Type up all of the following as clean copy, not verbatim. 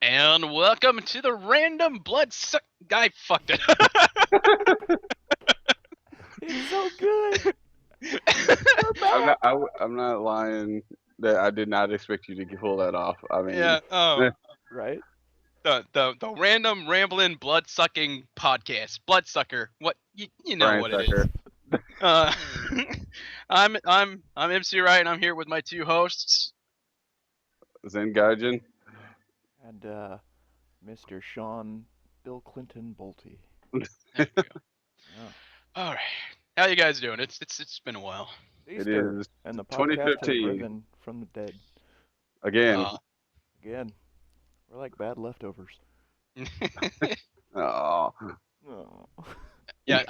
And welcome to the random blood suck. Guy fucked it. It's so good. We're I'm back. not. I'm not lying that I did not expect you to pull that off. I mean, Yeah. Right? The random rambling blood sucking podcast. Bloodsucker. What you know brain what it is. sucker. Uh, I'm MC Wright, and I'm here with my two hosts. Zen Gaijin. And Mr. Sean Bill Clinton Bolte. There we go. Yeah. All right. How you guys doing? It's been a while. It Easter. is And the podcast has 2015 risen from the dead. again. Uh, Again. We're like bad leftovers. Oh, Oh. yeah,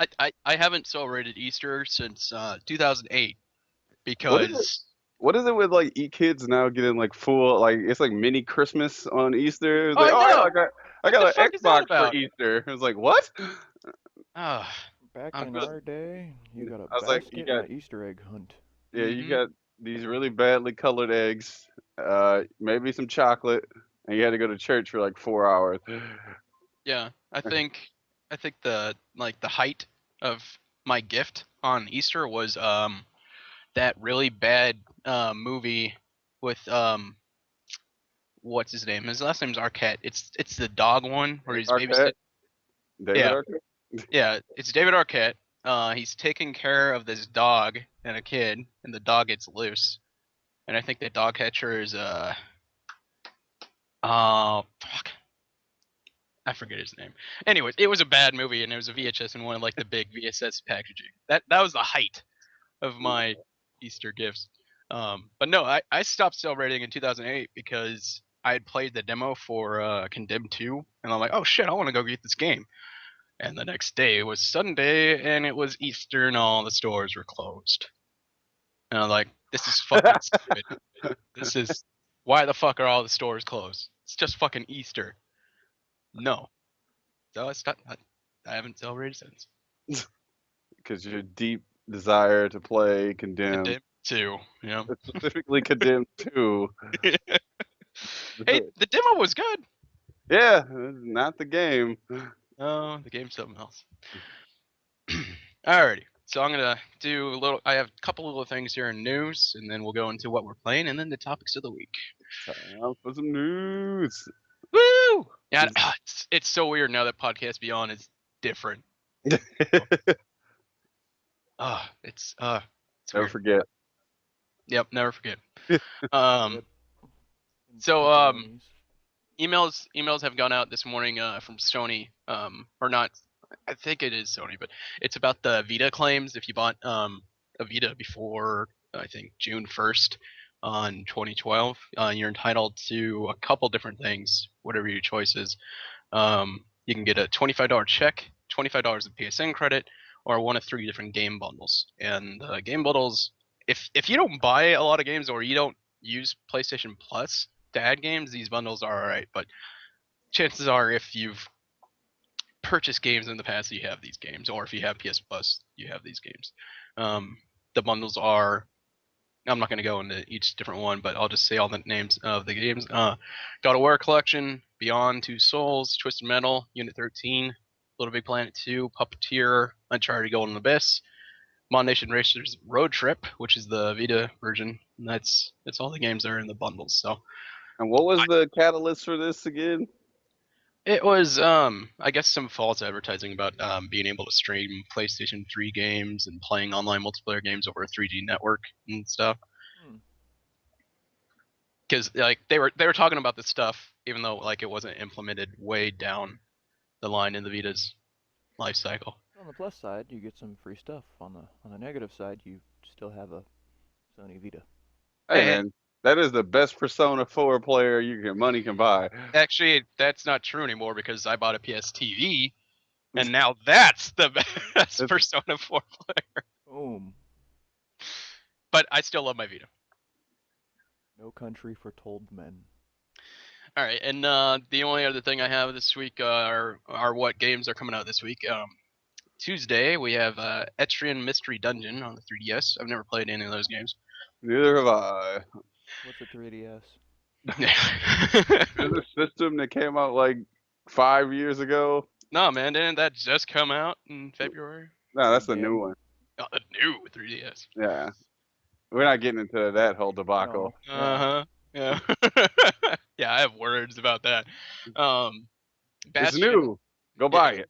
I haven't celebrated Easter since 2008 what is it? because What is it with like kids now getting like full like it's like mini Christmas on Easter? It's like I oh yeah, know. I What the got an fuck is that Xbox for about? Easter. It was like what? Ah, Back I'm in just our day, you got a I was like you basket and got an Easter egg hunt. you mhm. got these really badly colored eggs, maybe some chocolate, and you had to go to church for like 4 hours. Yeah, I think the height of my gift on Easter was that really bad movie with what's his name? His last name's Arquette. It's the dog one where he's Arquette, babysit. David Yeah, Arquette. yeah, it's David Arquette. He's taking care of this dog and a kid, and the dog gets loose. And I think the dog catcher is fuck. I forget his name. Anyways, it was a bad movie, and it was a VHS and one of like the big VSS packaging. That was the height of my Easter gifts. But no, I stopped celebrating in 2008 because I had played the demo for Condemned 2, and I'm like, oh shit, I want to go get this game. And the next day was Sunday, and it was Easter, and all the stores were closed. And I'm like, this is fucking stupid. This is why the fuck are all the stores closed? It's just fucking Easter. No, so I stopped. I haven't celebrated since. Because your deep desire to play Condemned, Condemned 2, you know. specifically Condemned 2. Hey, the demo was good. Yeah, not the game. Oh, the game's something else. Alrighty, so I'm gonna do a little. I have a couple little things here in news, and then we'll go into what we're playing, and then the topics of the week. Time for some news. Woo! Yeah, it's so weird now that Podcast Beyond is different. It's Never weird. forget. Yep, never forget. Um, Yep. so Pepperonis. emails have gone out this morning from Sony, or not. I think it is Sony, but it's about the Vita claims. If you bought a Vita before I think June 1st on 2012, you're entitled to a couple different things, whatever your choice is. You can get a $25 check, $25 of PSN credit, or one of three different game bundles. And game bundles, if you don't buy a lot of games or you don't use PlayStation Plus to add games, these bundles are alright. But chances are, if you've purchased games in the past, you have these games, or if you have PS Plus, you have these games. The bundles are. I'm not going to go into each different one, but I'll just say all the names of the games. God of War Collection, Beyond Two Souls, Twisted Metal, Unit 13, Little Big Planet 2, Puppeteer, Uncharted Golden Abyss, Mod Nation Racers Road Trip, which is the Vita version. And that's all the games that are in the bundles. So And what was the catalyst for this again? it was, I guess, some false advertising about being able to stream PlayStation 3 games and playing online multiplayer games over a 3G network and stuff. Hmm. Because like they were talking about this stuff, even though like it wasn't implemented way down the line in the Vita's life cycle. On the plus side, you get some free stuff. On the negative side, you still have a Sony Vita. Hey man, that is the best Persona 4 player money can buy. Actually, that's not true anymore because I bought a PS TV, and now that's the best That's- Persona 4 player. Boom. But I still love my Vita. No country for told men. All right, and the only other thing I have this week are what games are coming out this week. Tuesday we have Etrian Mystery Dungeon on the 3DS. I've never played any of those games. Neither have I. What's a 3DS? There's a system that came out like 5 years ago. No, man, didn't that just come out in February? No, that's the Damn. new one. Oh, the new 3DS. Yeah, we're not getting into that whole debacle. No. Uh huh. Yeah. Yeah, I have words about that. It's Bastion. new. Go buy it.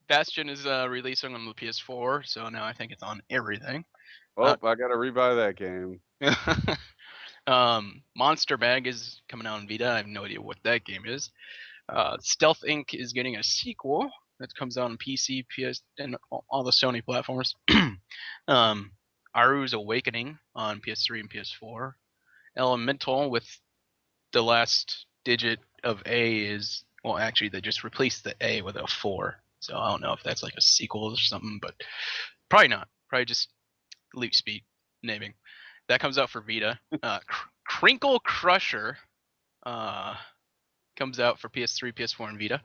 Bastion is releasing on the PS4, so now I think it's on everything. Oh, I gotta rebuy that game. Monster Bag is coming out on Vita. I have no idea what that game is. Stealth Inc. is getting a sequel that comes out on PC, PS, and all the Sony platforms. Aru's Awakening on PS3 and PS4. Elemental with the last digit of A is, well, actually they just replaced the A with a 4. So I don't know if that's like a sequel or something, but probably not. Probably just leap speed naming. That comes out for Vita. Crinkle Crusher comes out for PS3, PS4, and Vita.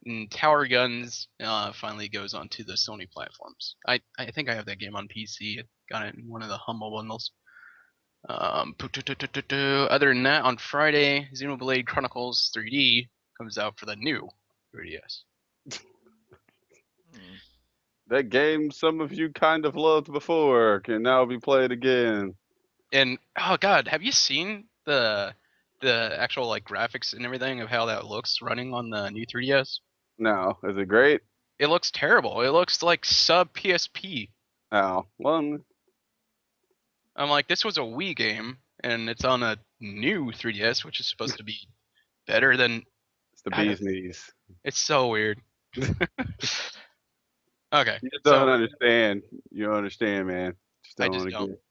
And Tower Guns finally goes onto the Sony platforms. I think I have that game on PC. I got it in one of the Humble bundles. Other than that, on Friday, Xenoblade Chronicles 3D comes out for the new 3DS. Hmm. That game some of you kind of loved before can now be played again. And oh god, have you seen the actual like graphics and everything of how that looks running on the new 3DS? No, is it great? It looks terrible. It looks like sub PSP. Oh, well, I'm like, this was a Wii game, and it's on a new 3DS, which is supposed to be better than. it's the I don't- bee's knees. It's so weird. Okay, You just so don't understand. You don't understand, man. Just I don't just wanna don't. get it.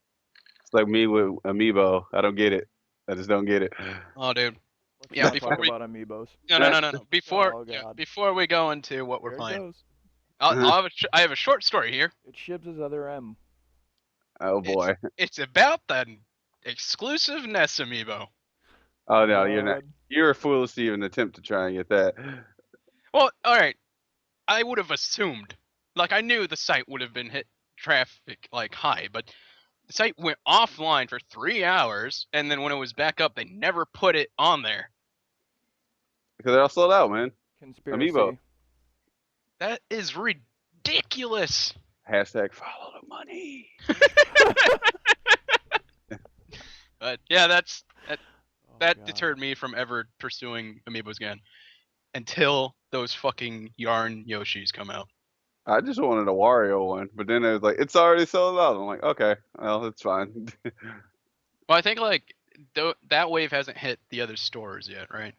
It's like me with Amiibo. I don't get it. I just don't get it. Oh, dude. Let's Yeah, not before talk we about amiibos. no. Before Oh, yeah, God. before we go into what we're Here it playing, goes. I have a short story here. It ships his other M. Oh boy. It's about the exclusive NES amiibo. Oh no, you're not. God. You're foolish to even attempt to try and get that. Well, all right. I would have assumed, like, I knew the site would have been hit traffic like high, but the site went offline for 3 hours, and then when it was back up, they never put it on there. Because they're all sold out, man. Conspiracy. Amiibo. That is ridiculous. Hashtag follow the money. But yeah, Oh, that God. deterred me from ever pursuing amiibos again until those fucking yarn Yoshis come out. I just wanted a Wario one, but then it was like, it's already sold out. I'm like, okay, well, it's fine. Well, I think like that wave hasn't hit the other stores yet, right?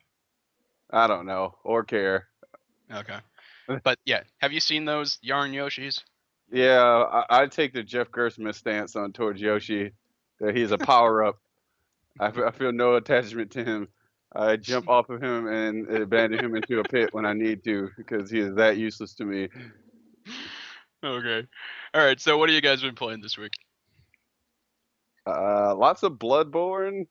I don't know or care. Okay. But yeah, have you seen those yarn Yoshis? Yeah, I take the Jeff Gersman stance on towards Yoshi, that he's a power up. I feel no attachment to him. I jump off of him and abandon him into a pit when I need to because he is that useless to me. Okay. All right. So what have you guys been playing this week? Lots of Bloodborne,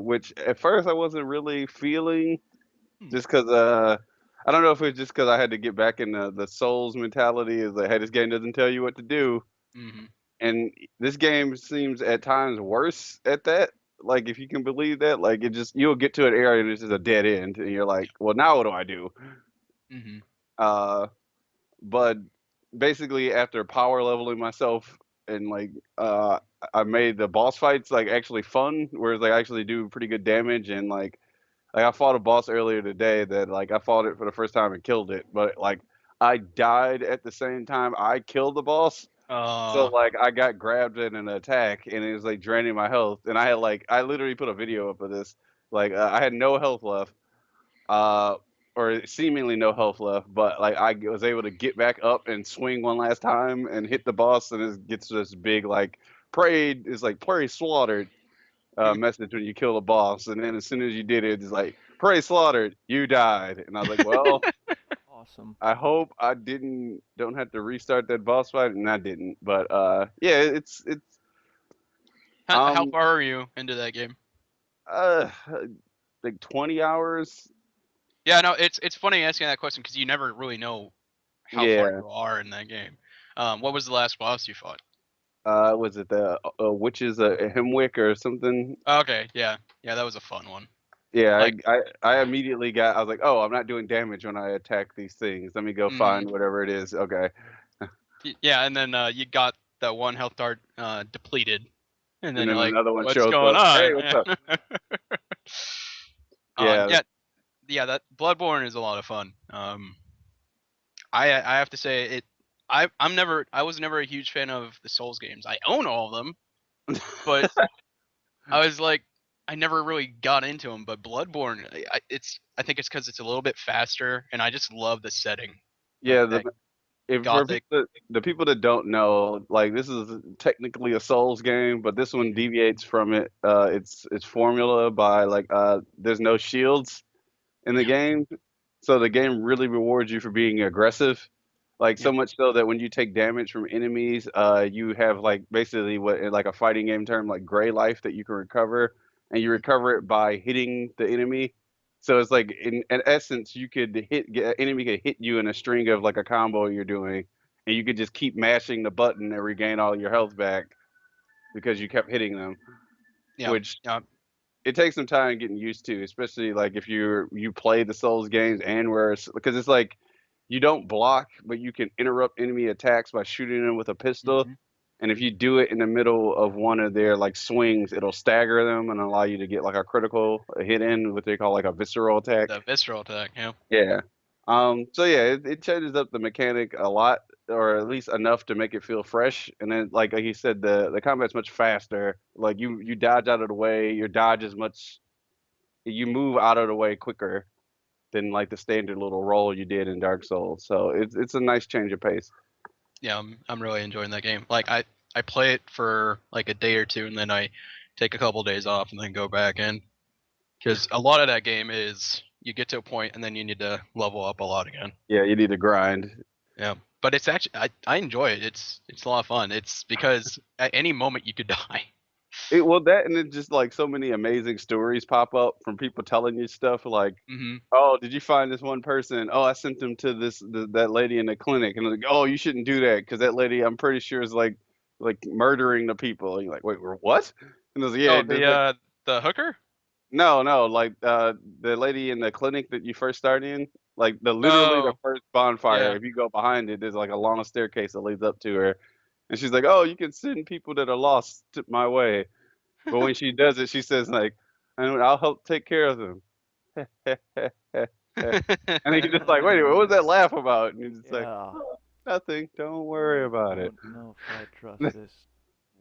which at first I wasn't really feeling, just because I don't know if it's just because I had to get back in the Souls mentality. Is like, hey, this game doesn't tell you what to do, Mm-hmm. and this game seems at times worse at that. Like if you can believe that, like it just you'll get to an area and it's just a dead end, and you're like, well, now what do I do? Mm-hmm. But basically after power leveling myself and like I made the boss fights like actually fun, whereas they actually do pretty good damage and like I fought a boss earlier today that like I fought it for the first time and killed it, but like I died at the same time I killed the boss. So like I got grabbed in an attack and it was like draining my health and I literally put a video up of this. Like I had no health left. Or seemingly no health left, but like I was able to get back up and swing one last time and hit the boss, and it gets this big like prayed is like prey slaughtered message when you kill a boss, and then as soon as you did it, it's like prey slaughtered, you died, and I was like, well, Awesome. I hope I don't have to restart that boss fight, and I didn't, but yeah, it's How far are you into that game? uh like 20 hours. Yeah, no, it's funny asking that question because you never really know how far Yeah. you are in that game. What was the last boss you fought? Was it the witches Hemwick or something? Okay, yeah, that was a fun one. Yeah, Like, I immediately got. I was like, oh, I'm not doing damage when I attack these things. Let me go mhm. find whatever it is. Okay. Yeah, and then you got that one health dart depleted, and And then you're then like, another one what's shows going up. Hey, on? what's up? uh, Yeah, yeah, that Bloodborne is a lot of fun. I have to say it. I was never a huge fan of the Souls games. I own all of them, but I was like, I never really got into them. But Bloodborne, I think it's because it's a little bit faster, and I just love the setting of yeah. that If for gothic. people the people that don't know, like this is technically a Souls game, but this one deviates from it. It's formula by like there's no shields in the Yeah, game, so the game really rewards you for being aggressive. Like yeah, so much so that when you take damage from enemies, you have like basically what in like a fighting game term like gray life that you can recover, and you recover it by hitting the enemy. So it's like in essence, you could an enemy could hit you in a string of like a combo you're doing, and you could just keep mashing the button and regain all your health back because you kept hitting them, yeah, which yeah. it takes some time getting used to, especially like if you play the Souls games and because it's like you don't block, but you can interrupt enemy attacks by shooting them with a pistol. Hmm. And if you do it in the middle of one of their like swings, it'll stagger them and allow you to get like a critical hit in, what they call like a visceral attack. The visceral attack. Yeah, Yeah. So yeah, it changes up the mechanic a lot, or at least enough to make it feel fresh. And then, like you said, the combat's much faster. Like you dodge out of the way. Your dodge is much. You move out of the way quicker than like the standard little roll you did in Dark Souls. So it's a nice change of pace. yeah. I'm really enjoying that game. Like I play it for like a day or two, and then I take a couple days off, and then go back in. Because a lot of that game is you get to a point and then you need to level up a lot again. Yeah, you need to grind. Yeah, but it's actually I enjoy it. It's a lot of fun. It's because at any moment you could die. Well, that and then just like so many amazing stories pop up from people telling you stuff like, Hmm. oh, did you find this one person? Oh, I sent them to that lady in the clinic, and they're like, oh, you shouldn't do that because that lady, I'm pretty sure, is like murdering the people. And you're like, wait, what? And I was like, yeah, Oh, there's like the hooker. no, like the lady in the clinic that you first start in, like literally the Oh, first bonfire. yeah. If you go behind it, there's like a long staircase that leads up to her, and she's like, oh, you can send people that are lost my way. But when she does it, she says like, and I'll help take care of them. And then you're just like, wait, what was that laugh about? And you're just like, Yeah. oh, nothing. Don't worry about it. Don't know if I trust this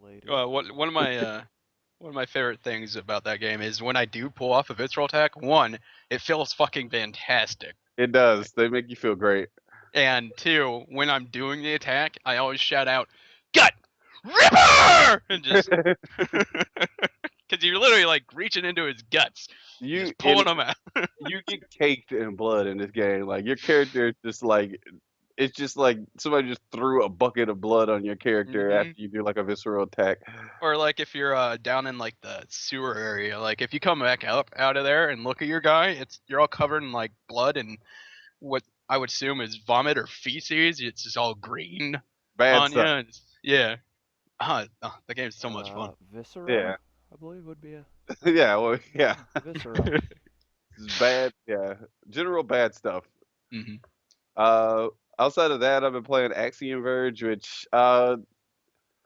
lady. One of my favorite things about that game is when I do pull off a visceral attack. One, it feels fucking fantastic. It does. They make you feel great. And two, when I'm doing the attack, I always shout out, "Gut Ripper!" and just because you're literally like reaching into his guts, you just in pulling them out. you get caked in blood in this game. Like your character is just like it's just like somebody just threw a bucket of blood on your character Hmm. after you do like a visceral attack. Or like if you're down in like the sewer area, like if you come back up out of there and look at your guy, you're all covered in like blood and what I would assume is vomit or feces. It's just all green Bad on you. stuff. Yeah. The game's so much fun. Viscera, Yeah. I believe would be a Yeah, well, yeah. Viscera. It's bad, yeah. General bad stuff. Hmm. Uh Outside of that, I've been playing Axiom Verge, which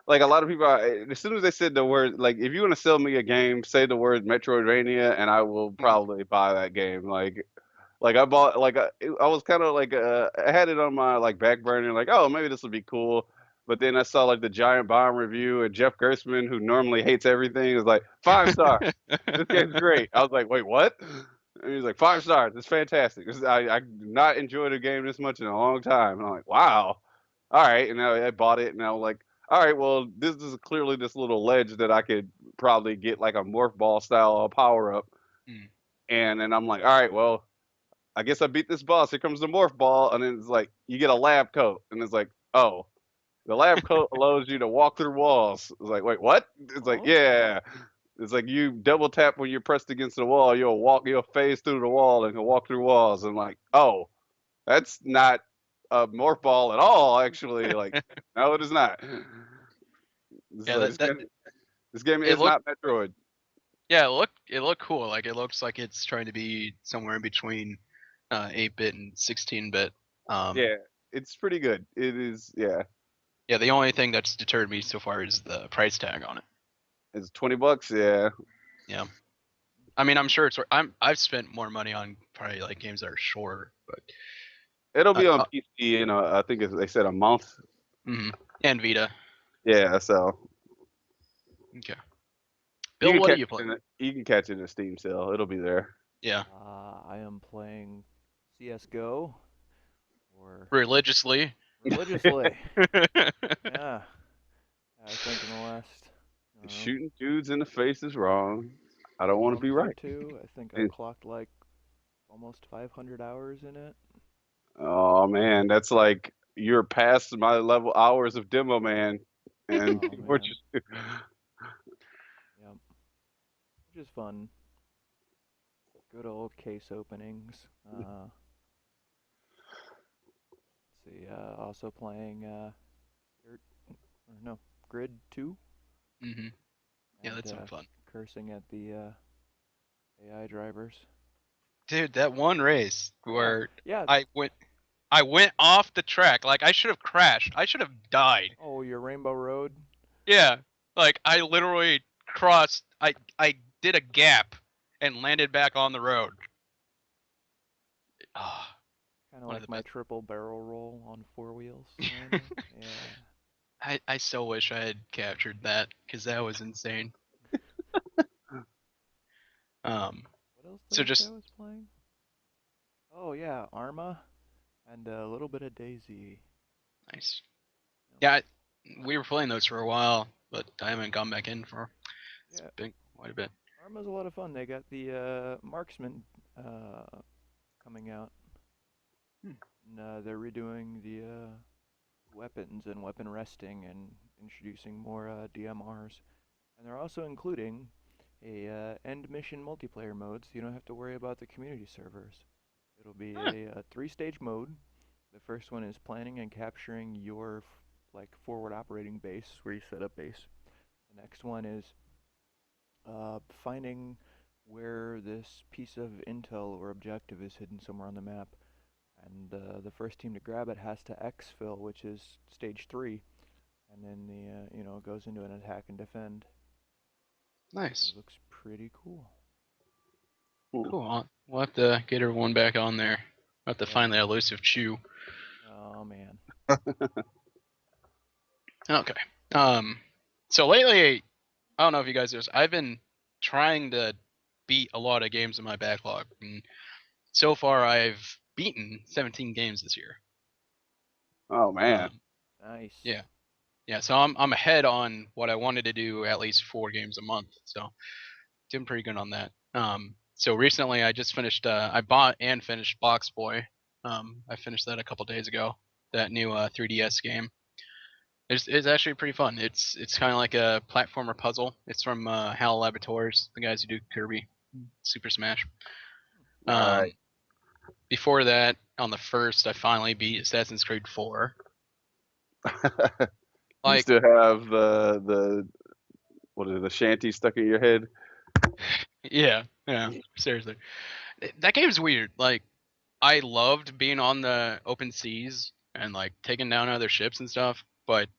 like a lot of people as soon as they said the word like if you want to sell me a game, say the word Metroidvania and I will probably buy that game. Like I bought like I was kind of like I had it on my like back burner like oh maybe this will be cool, but then I saw like the Giant Bomb review and Jeff Gerstmann who normally hates everything is like 5 stars. This game's great. I was like wait what? And he's like 5 stars. It's fantastic. I not enjoyed a game this much in a long time. And I'm like wow, all right. And I bought it and I was like all right well this is clearly this little ledge that I could probably get like a morph ball style power up. Mm. And then I'm like all right well I guess I beat this boss. Here comes the morph ball, and then it's like you get a lab coat, and it's like, oh, the lab coat allows you to walk through walls. It's like, wait, what? It's like, Oh. yeah. It's like you double tap when you're pressed against the wall. You'll phase through the wall and can walk through walls. And like, oh, that's not a morph ball at all. Actually, like, no, it is not. This, Yeah, this game it is looked not Metroid. yeah, it looked cool. Like it looks like it's trying to be somewhere in between 8-bit and 16-bit. Yeah, it's pretty good. It is. Yeah, Yeah, the only thing that's deterred me so far is the price tag on it. it's $20. Yeah, Yeah. I mean, I'm sure I've spent more money on probably like games that are shorter, but it'll be on uh, PC in I think they said a month. mhm. And Vita. Yeah, so Okay. you Bill, can what do catch you it play? you can catch it in a Steam sale. It'll be there. Yeah. I am playing CS:GO, or Religiously. religiously. Yeah, I think in the last, I don't know, Shooting dudes in the face is wrong. I don't want to be month or right. two. I think I've Eh, clocked like almost 500 hours in it. Oh man, that's like you're past my level hours of demo, man. And Oh we're man, just yep, which is fun. Good old case openings. Let's see. Also playing Dirt, or no, Grid 2, Hmm. Yeah, and that's some fun. cursing at the AI drivers. Dude, that one race Yeah, where yeah. I went I went off the track. Like I should have crashed. I should have died. Oh, your Rainbow Road. Yeah. Like I literally crossed I did a gap and landed back on the road. Ah, Kind of one of the like my best. triple barrel roll on four wheels, kinda. Yeah. I so wish I had captured that because that was insane. Um, What else did so I say I just was playing? Oh yeah, Arma, and a little bit of Daisy. nice. Yep. Yeah, we were playing those for a while, but I haven't gone back in for it's Yeah, been quite a bit. Arma's a lot of fun. They got the Marksman coming out, Hmm. and they're redoing the weapons and weapon resting and introducing more DMRs. And they're also including a end mission multiplayer mode, so you don't have to worry about the community servers. It'll be Huh, a three-stage mode. The first one is planning and capturing your like forward operating base where you set up base. The next one is finding where this piece of intel or objective is hidden somewhere on the map, and the first team to grab it has to exfil, which is stage 3, and then the goes into an attack and defend. nice. It looks pretty cool. Cool. We'll have to get everyone back on there. We'll have to Yeah. find the elusive Chew. Oh man. Okay. Um, so lately, I don't know if you guys know this, I've been trying to beat a lot of games in my backlog, and so far I've beaten 17 games this year. oh man. Nice. Yeah, yeah. So I'm ahead on what I wanted to do, at least 4 games a month. So doing pretty good on that. So recently I just finished. I bought and finished Box Boy. I finished that a couple days ago. That new 3DS game. It's actually pretty fun. It's kind of like a platformer puzzle. It's from HAL Laboratories, the guys who do Kirby, Super Smash. All right. Um, before that, on the first, I finally beat Assassin's Creed 4. You Like, still have the what is it, the shanty stuck in your head? yeah, seriously, that game's weird. Like, I loved being on the open seas and like taking down other ships and stuff, but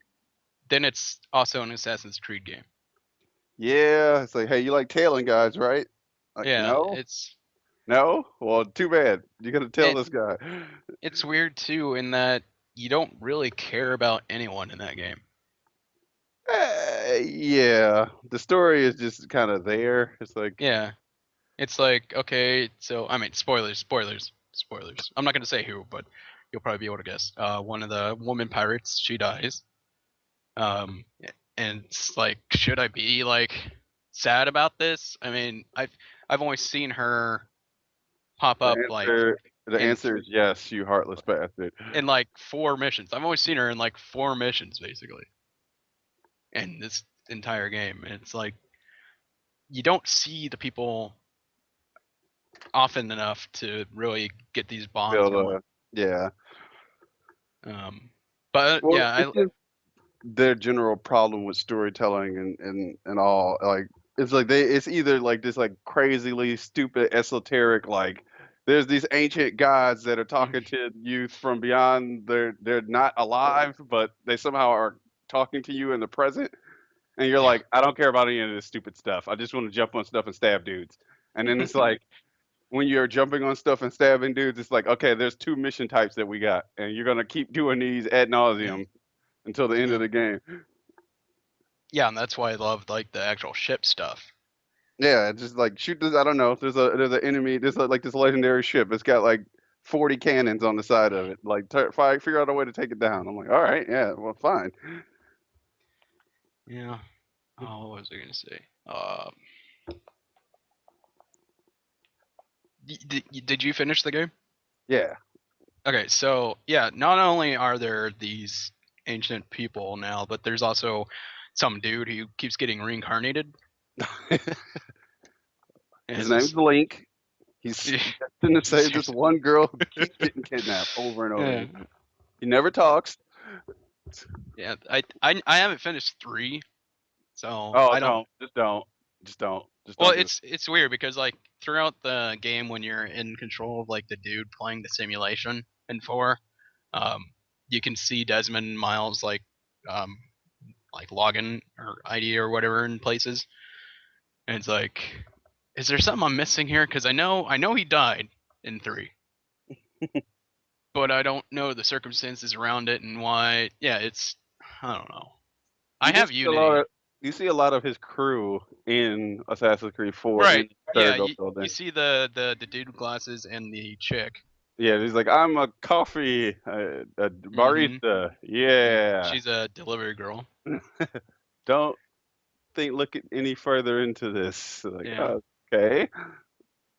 then it's also an Assassin's Creed game. Yeah, it's like, hey, you like tailing guys, right? Like, Yeah, no, no. Well, too bad. You gotta tail it, this guy. it's weird too in that you don't really care about anyone in that game. Yeah, the story is just kind of there. It's like, Yeah, it's like, okay, so I mean, spoilers. I'm not gonna say who, but you'll probably be able to guess. One of the woman pirates, she dies. Um, and it's like, should I be like sad about this? I mean, I've only seen her pop the up like answer, the in answer is yes, you heartless bastard. like 4 missions. I've only seen her in like 4 missions basically in this entire game, and it's like you don't see the people often enough to really get these bonds Build going. a, yeah. Um, but Well, yeah, it's just their general problem with storytelling and all. Like it's like it's either like this like crazily stupid esoteric like there's these ancient gods that are talking to youth from beyond. They're not alive, but they somehow are talking to you in the present. And you're Yeah. like, I don't care about any of this stupid stuff. I just want to jump on stuff and stab dudes. And then it's like when you're jumping on stuff and stabbing dudes, it's like, okay, there's two mission types that we got, and you're gonna keep doing these ad nauseum until the end of Yeah. the game. Yeah, and that's why I love like the actual ship stuff. Yeah, it's just like shoot this. I don't know. There's an enemy. There's like this legendary ship. It's got like 40 cannons on the side of it. Like figure out a way to take it down. I'm like, all right, yeah, well, fine. Yeah. Oh, what was I gonna say? Did you finish the game? Yeah. Okay, so yeah, not only are there these ancient people now, but there's also some dude who keeps getting reincarnated. And His it's name's just, Link. He's destined to save this one girl who keeps getting kidnapped over and over yeah, again. He never talks. yeah. I haven't finished 3, so Oh, I don't. just don't. Just Well, don't do it. it's weird because like throughout the game when you're in control of like the dude playing the simulation in 4, um, you can see Desmond and Miles um like login or ID or whatever in places, and it's like, is there something I'm missing here? Because I know he died in 3, but I don't know the circumstances around it and why. Yeah, I don't know. I You do have see a lot Unity. of you see a lot of his crew in Assassin's Creed 4 Right. in Yeah, third building. you see the dude with glasses and the chick. Yeah, he's like, I'm a coffee a barista. Yeah. She's a delivery girl. Don't look any further into this. Like, Yeah. okay.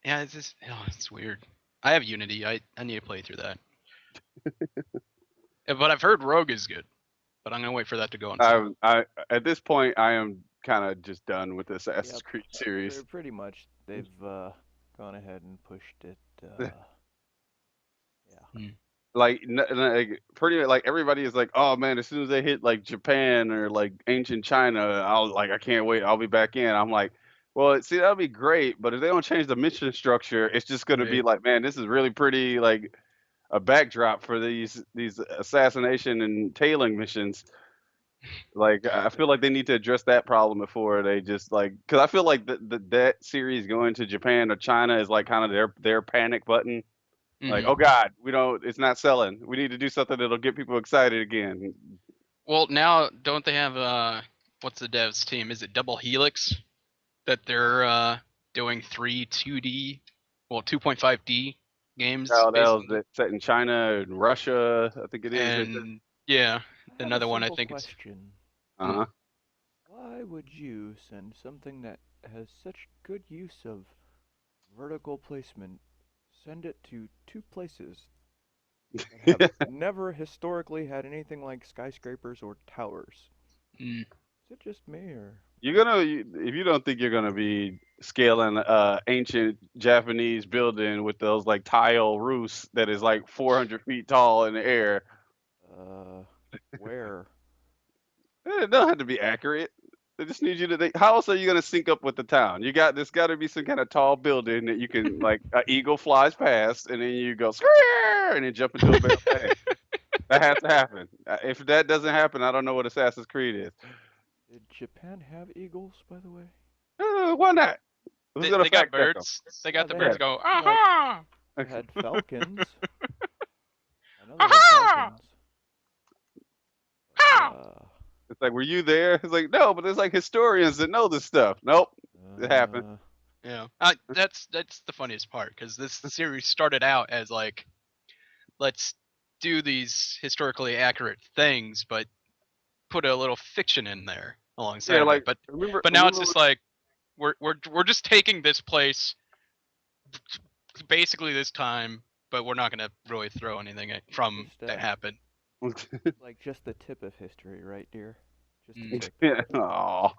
Yeah, it's just it's weird. I have Unity. I need to play through that. But I've heard Rogue is good. But I'm gonna wait for that to go on sale. I at this point I am kind of just done with the Assassin's Yep. Creed series. They're pretty much they've gone ahead and pushed it. Yeah. Like, like pretty like everybody is like, oh man, as soon as they hit like Japan or like ancient China, I can't wait, I'll be back in. I'm like, well, see, that'll be great, but if they don't change the mission structure, it's just gonna be Right. like, man, this is really pretty like a backdrop for these assassination and tailing missions. Like I feel like they need to address that problem before they just like, because I feel like that series going to Japan or China is like kind of their panic button. Like, Mhm. oh God, it's not selling. We need to do something that'll get people excited again. Well, now don't they have what's the devs team? Is it Double Helix that they're doing 3 2D, well 2.5D games Oh, that was basically? set in China and Russia, I think it is. And yeah, I have another a one I simple think it's question. Uh huh. Why would you send something that has such good use of vertical placement, send it to 2 places that have never historically had anything like skyscrapers or towers? mm, Is it just me or? If you don't think you're gonna be scaling ancient Japanese building with those like tile roofs that is like 400 feet tall in the air, Where? it don't have to be accurate. They just need you to think. How else are you gonna sync up with the town? There's got to be some kind of tall building that you can like an eagle flies past and then you go scream and then jump into a barrel of hay. That has to happen. If that doesn't happen, I don't know what Assassin's Creed is. Did Japan have eagles, by the way? Why not? Who's gonna they got fact check 'em? birds. They got the they birds had, go aha. they had falcons. I know they Aha! had falcons. But, It's like, were you there? It's like, no, but there's like historians that know this stuff. Nope, it happened. Yeah, that's the funniest part because this series started out as like, let's do these historically accurate things, but put a little fiction in there alongside Yeah, of like it. But remember, now it's just like we're just taking this place basically this time, but we're not gonna really throw anything from Just, that happened. like just the tip of history, right, dear? Just a Mm. tip. yeah, aw,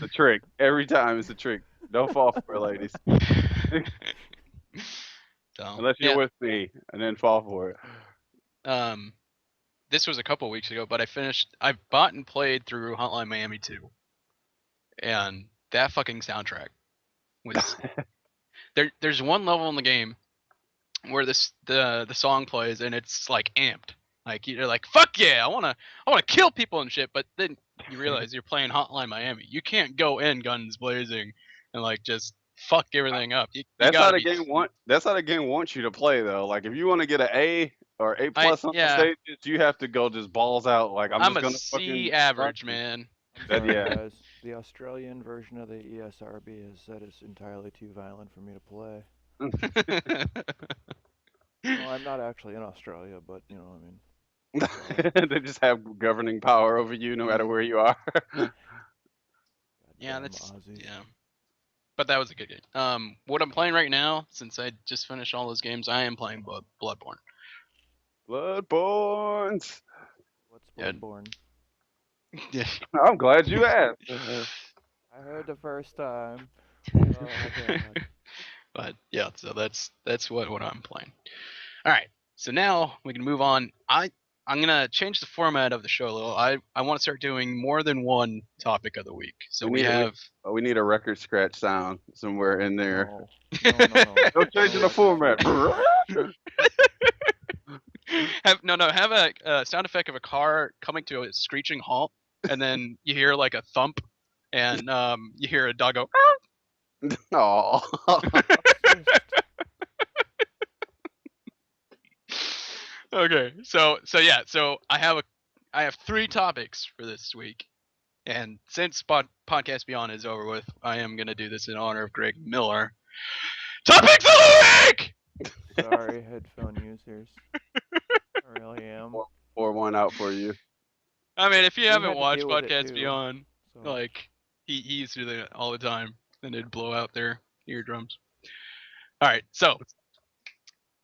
the trick every time is a trick. Don't fall for it, ladies. So Unless you're yeah, with me, and then fall for it. this was a couple weeks ago, but I bought and played through Hotline Miami 2, and that fucking soundtrack was there's one level in the game where the song plays and it's like amped. Like you're like, fuck yeah, I wanna kill people and shit, but then you realize you're playing Hotline Miami. You can't go in guns blazing and like just fuck everything up. You That's how gotta the game want. That's how the game wants you to play, though. Like if you want to get an A or A plus on the stages, you have to go just balls out. Like I'm a just gonna C fucking average, fuck man. I'm That- sorry, yeah. guys. The Australian version of the E ESRB has said it's entirely too violent for me to play. Well, I'm not actually in Australia, but you know what I mean. they just have governing power over you no matter where you are. Yeah, Goddamn that's Aussies. yeah. But that was a good game. What I'm playing right now, since I just finished all those games, I am playing Bloodborne. Bloodborne. What's Yeah. Bloodborne? Yeah. I'm glad you asked. I heard the first time. Oh my god. But yeah, so that's what I'm playing. All right, so now we can move on. I'm gonna change the format of the show a little. I want to start doing more than one topic of the week. So we have We need a record scratch sound somewhere in there. No. No. No changing the format. have a sound effect of a car coming to a screeching halt, and then you hear like a thump, and you hear a dog go. Oh. Okay, so I have 3 topics for this week, and since Podcast Beyond is over with, I am gonna do this in honor of Greg Miller. Topics of the week. Sorry, headphone users. I really am. Pour one out for you. I mean, if you We haven't had to watched deal with it Podcast too, Beyond, So like he used to do that all the time, and it'd blow out their eardrums. All right, so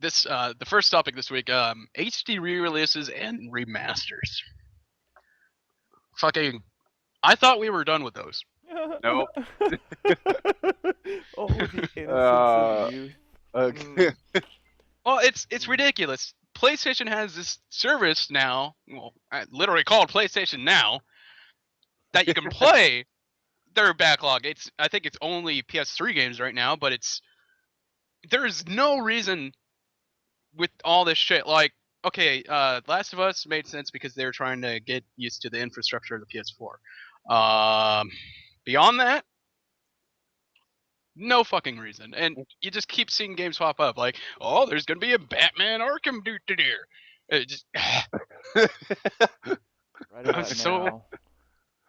this the first topic this week, HD re-releases and remasters. Fucking, I thought we were done with those. Nope. Oh, the innocence of youth. Okay. Well, it's ridiculous. PlayStation has this service now, well, literally called PlayStation Now, that you can play their backlog. I think it's only PS3 games right now, but there's no reason with all this shit. Like, okay, Last of Us made sense because they were trying to get used to the infrastructure of the PS4. Beyond that, no fucking reason. And you just keep seeing games pop up like, oh, there's gonna be a Batman Arkham do-do-do. It just, Right about so- now.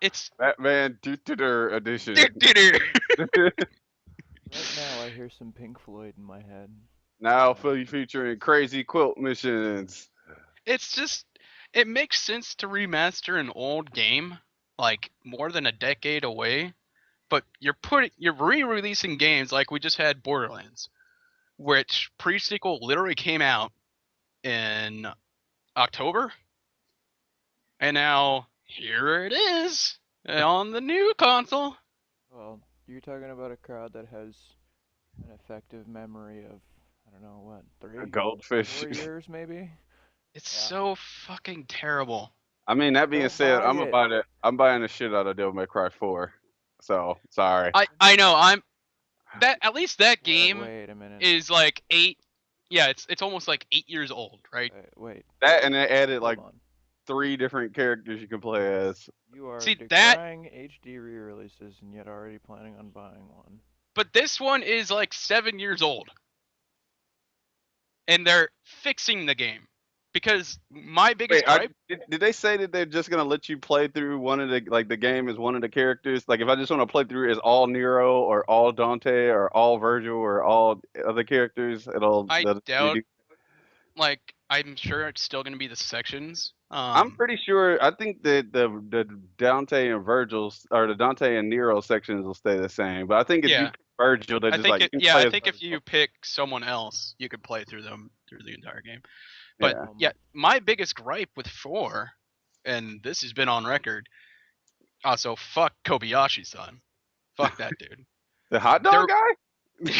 it's Batman Tutor edition. do-do-do. Right now, I hear some Pink Floyd in my head. Now fully featuring crazy quilt missions. It's just, it makes sense to remaster an old game like more than a decade away, but you're re-releasing games like we just had Borderlands, which pre-sequel literally came out in October, and now here it is on the new console. Well, you're talking about a crowd that has an effective memory of, I don't know, what, A goldfish. 4 years maybe? It's Yeah. so fucking terrible. I mean, that being Don't said, buy it. I'm buying the shit out of Devil May Cry 4. So sorry. I know, at least that game Wait a minute. is like 8. Yeah, it's almost like 8 years old, right? Wait. That and they added Hold like on. 3 different characters you can play as. You are See, that- decrying HD re-releases and yet already planning on buying one. But this one is like 7 years old. And they're fixing the game. Because my biggest Wait, gripe, did they say that they're just gonna let you play through one of the game as one of the characters? Like if I just want to play through as all Nero or all Dante or all Virgil or all other characters, I let me doubt- do- like, I'm sure it's still going to be the sections. I'm pretty sure. I think that the Dante and Virgil's or the Dante and Nero sections will stay the same. But I think if Yeah. you pick Virgil, they I just think like you can I play as think if Virgil. you pick someone else, you could play through them through the entire game. But Yeah. yeah, my biggest gripe with 4, and this has been on record. Also, fuck Kobayashi-san. Fuck that dude. The hot dog They're- guy.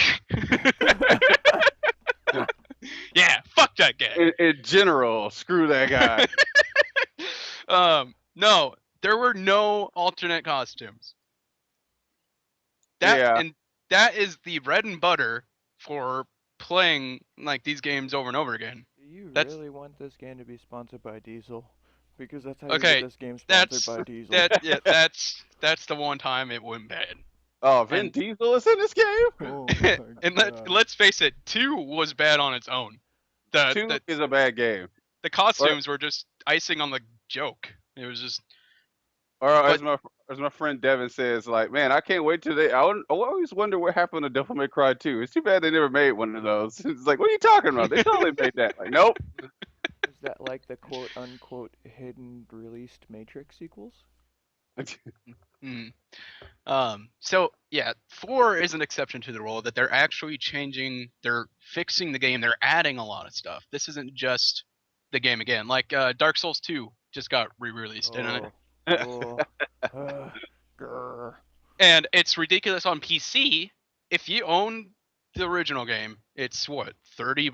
Yeah, fuck that guy. In general, screw that guy. No, there were no alternate costumes. Yeah. And that is the bread and butter for playing like these games over and over again. Do you That's really want this game to be sponsored by Diesel? Because that's how you okay. get this game sponsored That's by Diesel. that's the one time it went bad. Oh, Vin And- Diesel is in this game. Oh my And God. let's face it, 2 was bad on its own. Two is a bad game. The costumes were just icing on the joke. It was just Or as my friend Devin says, like, man, I can't wait till I always wonder what happened to Devil May Cry 2. It's too bad they never made one of those. It's like, what are you talking about? They totally made that. Like, nope. Is that like the quote unquote hidden released Matrix sequels? mm. So yeah, 4 is an exception to the rule that they're actually changing, they're fixing the game, they're adding a lot of stuff. This isn't just the game again. Like Dark Souls 2 just got re-released, didn't it? Grr. And it's ridiculous on PC. If you own the original game, it's what, $30?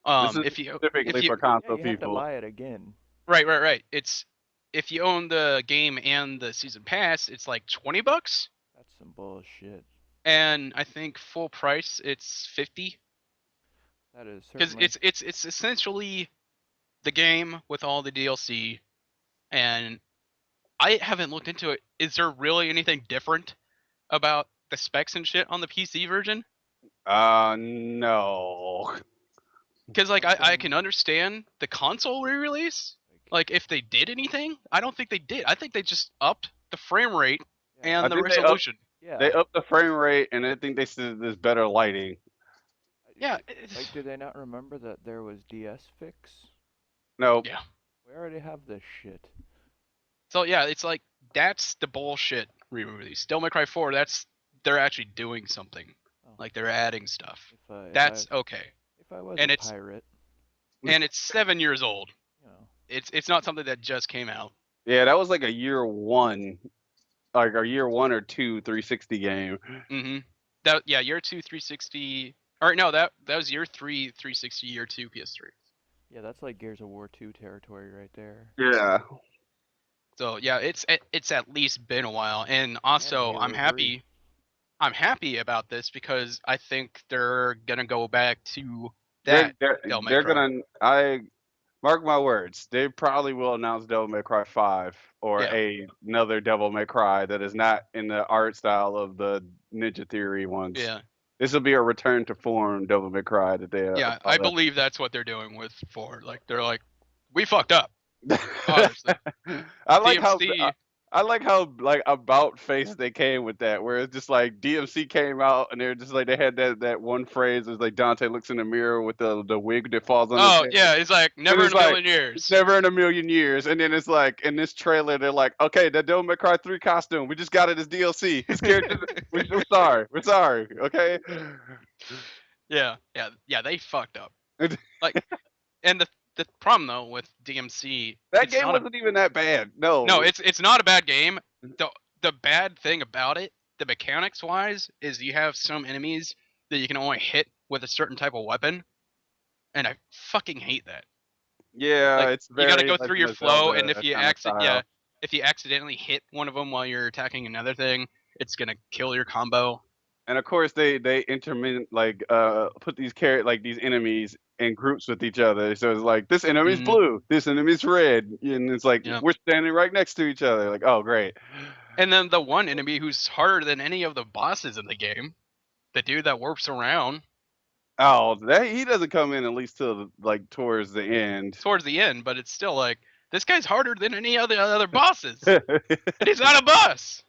This is If you specifically for Yeah, console you have to people. buy it again. right. It's if you own the game and the season pass, it's like $20, That's some bullshit. and I think full price it's 50. That is Because certainly. it's essentially the game with all the DLC, and I haven't looked into it. Is there really anything different about the specs and shit on the PC version? No. Because like I can understand the console re-release. Like if they did anything, I don't think they did. I think they just upped the frame rate Yeah. I and the think they upped- resolution. Yeah. They upped the frame rate, and I think they said there's better lighting. Yeah. Like, did they not remember that there was DS Fix? Nope. Yeah. We already have this shit. So yeah, it's like that's the bullshit re-release. Devil May Cry 4, they're actually doing something. Oh. Like they're adding stuff. If That's okay. I was and a it's- pirate, And it's 7 years old. you know. It's not something that just came out. Yeah, that was like a year 1, like a year 1 or 2 360 game. Mm-hmm. Year 2 360. Or no, that was year 3 360, year 2 PS3. Yeah, that's like Gears of War 2 territory right there. Yeah. So yeah, it's at least been a while, and also I'm Halo 3. happy about this because I think they're gonna go back to that. Devil May They're Cry. gonna. Mark my words. They probably will announce Devil May Cry 5 or Yeah. another Devil May Cry that is not in the art style of the Ninja Theory ones. Yeah, This will be a return to form Devil May Cry that they. yeah, I believe that's what they're doing with 4. Like they're like, we fucked up. Honestly. I like DMC, how I like how like about face they came with that, where it's just like DMC came out and they're just like they had that one phrase. It was like Dante looks in the mirror with the wig that falls on his head. yeah, it's like never it's in a like, million years. Never in a million years. And then it's like in this trailer, they're like, okay, that Devil May Cry 3 costume, we just got it as DLC. His character, we're sorry, okay. Yeah, they fucked up. Like, and the problem though with DMC, That it's game not a- wasn't even that bad. No, No, it's not a bad game. The bad thing about it, the mechanics wise, is you have some enemies that you can only hit with a certain type of weapon, and I fucking hate that. yeah, Like, it's you very. gotta go through your Legend of flow, Zelda and if you kinda style. if you accidentally hit one of them while you're attacking another thing, it's gonna kill your combo. And of course, they intermittent like put these these enemies in groups with each other. So it's like this enemy's Mhm. blue, this enemy's red, and it's like Yeah. we're standing right next to each other. Like, oh great. And then the one enemy who's harder than any of the bosses in the game, the dude that warps around Oh, that he doesn't come in at least till like towards the end. towards the end, but it's still like this guy's harder than any other bosses, and he's not a boss.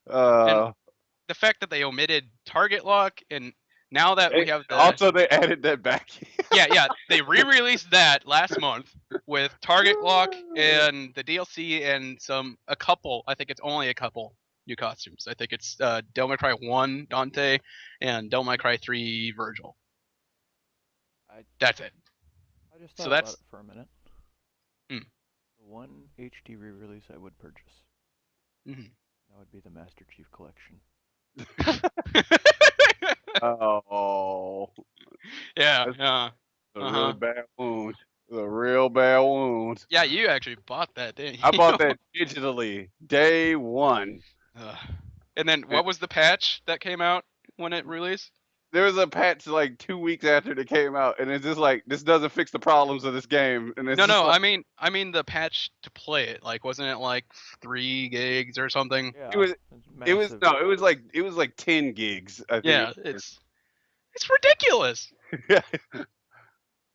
The fact that they omitted target lock, and now that we have the also they added that back. yeah, they re-released that last month with target lock and the DLC and I think it's only a couple new costumes. I think it's Devil May Cry 1 Dante and Devil May Cry 3 Virgil. That's it. I just So thought that's- about it for a minute. Hmm. The one HD re-release I would purchase. Mhm. That would be the Master Chief Collection. Oh, Yeah, That's- yeah. a Uh-huh. really bad wound. A real real bad wound. Yeah, you actually bought that, didn't you? I bought that digitally day one. Ugh. And then what was the patch that came out when it released? There was a patch like 2 weeks after it came out, and it's just like this doesn't fix the problems of this game. And it's No, just no, like, I mean the patch to play it. Like, wasn't it like 3 gigs or something? Yeah, it was massive. no, it was like 10 gigs. I think. Yeah, it's ridiculous. Yeah.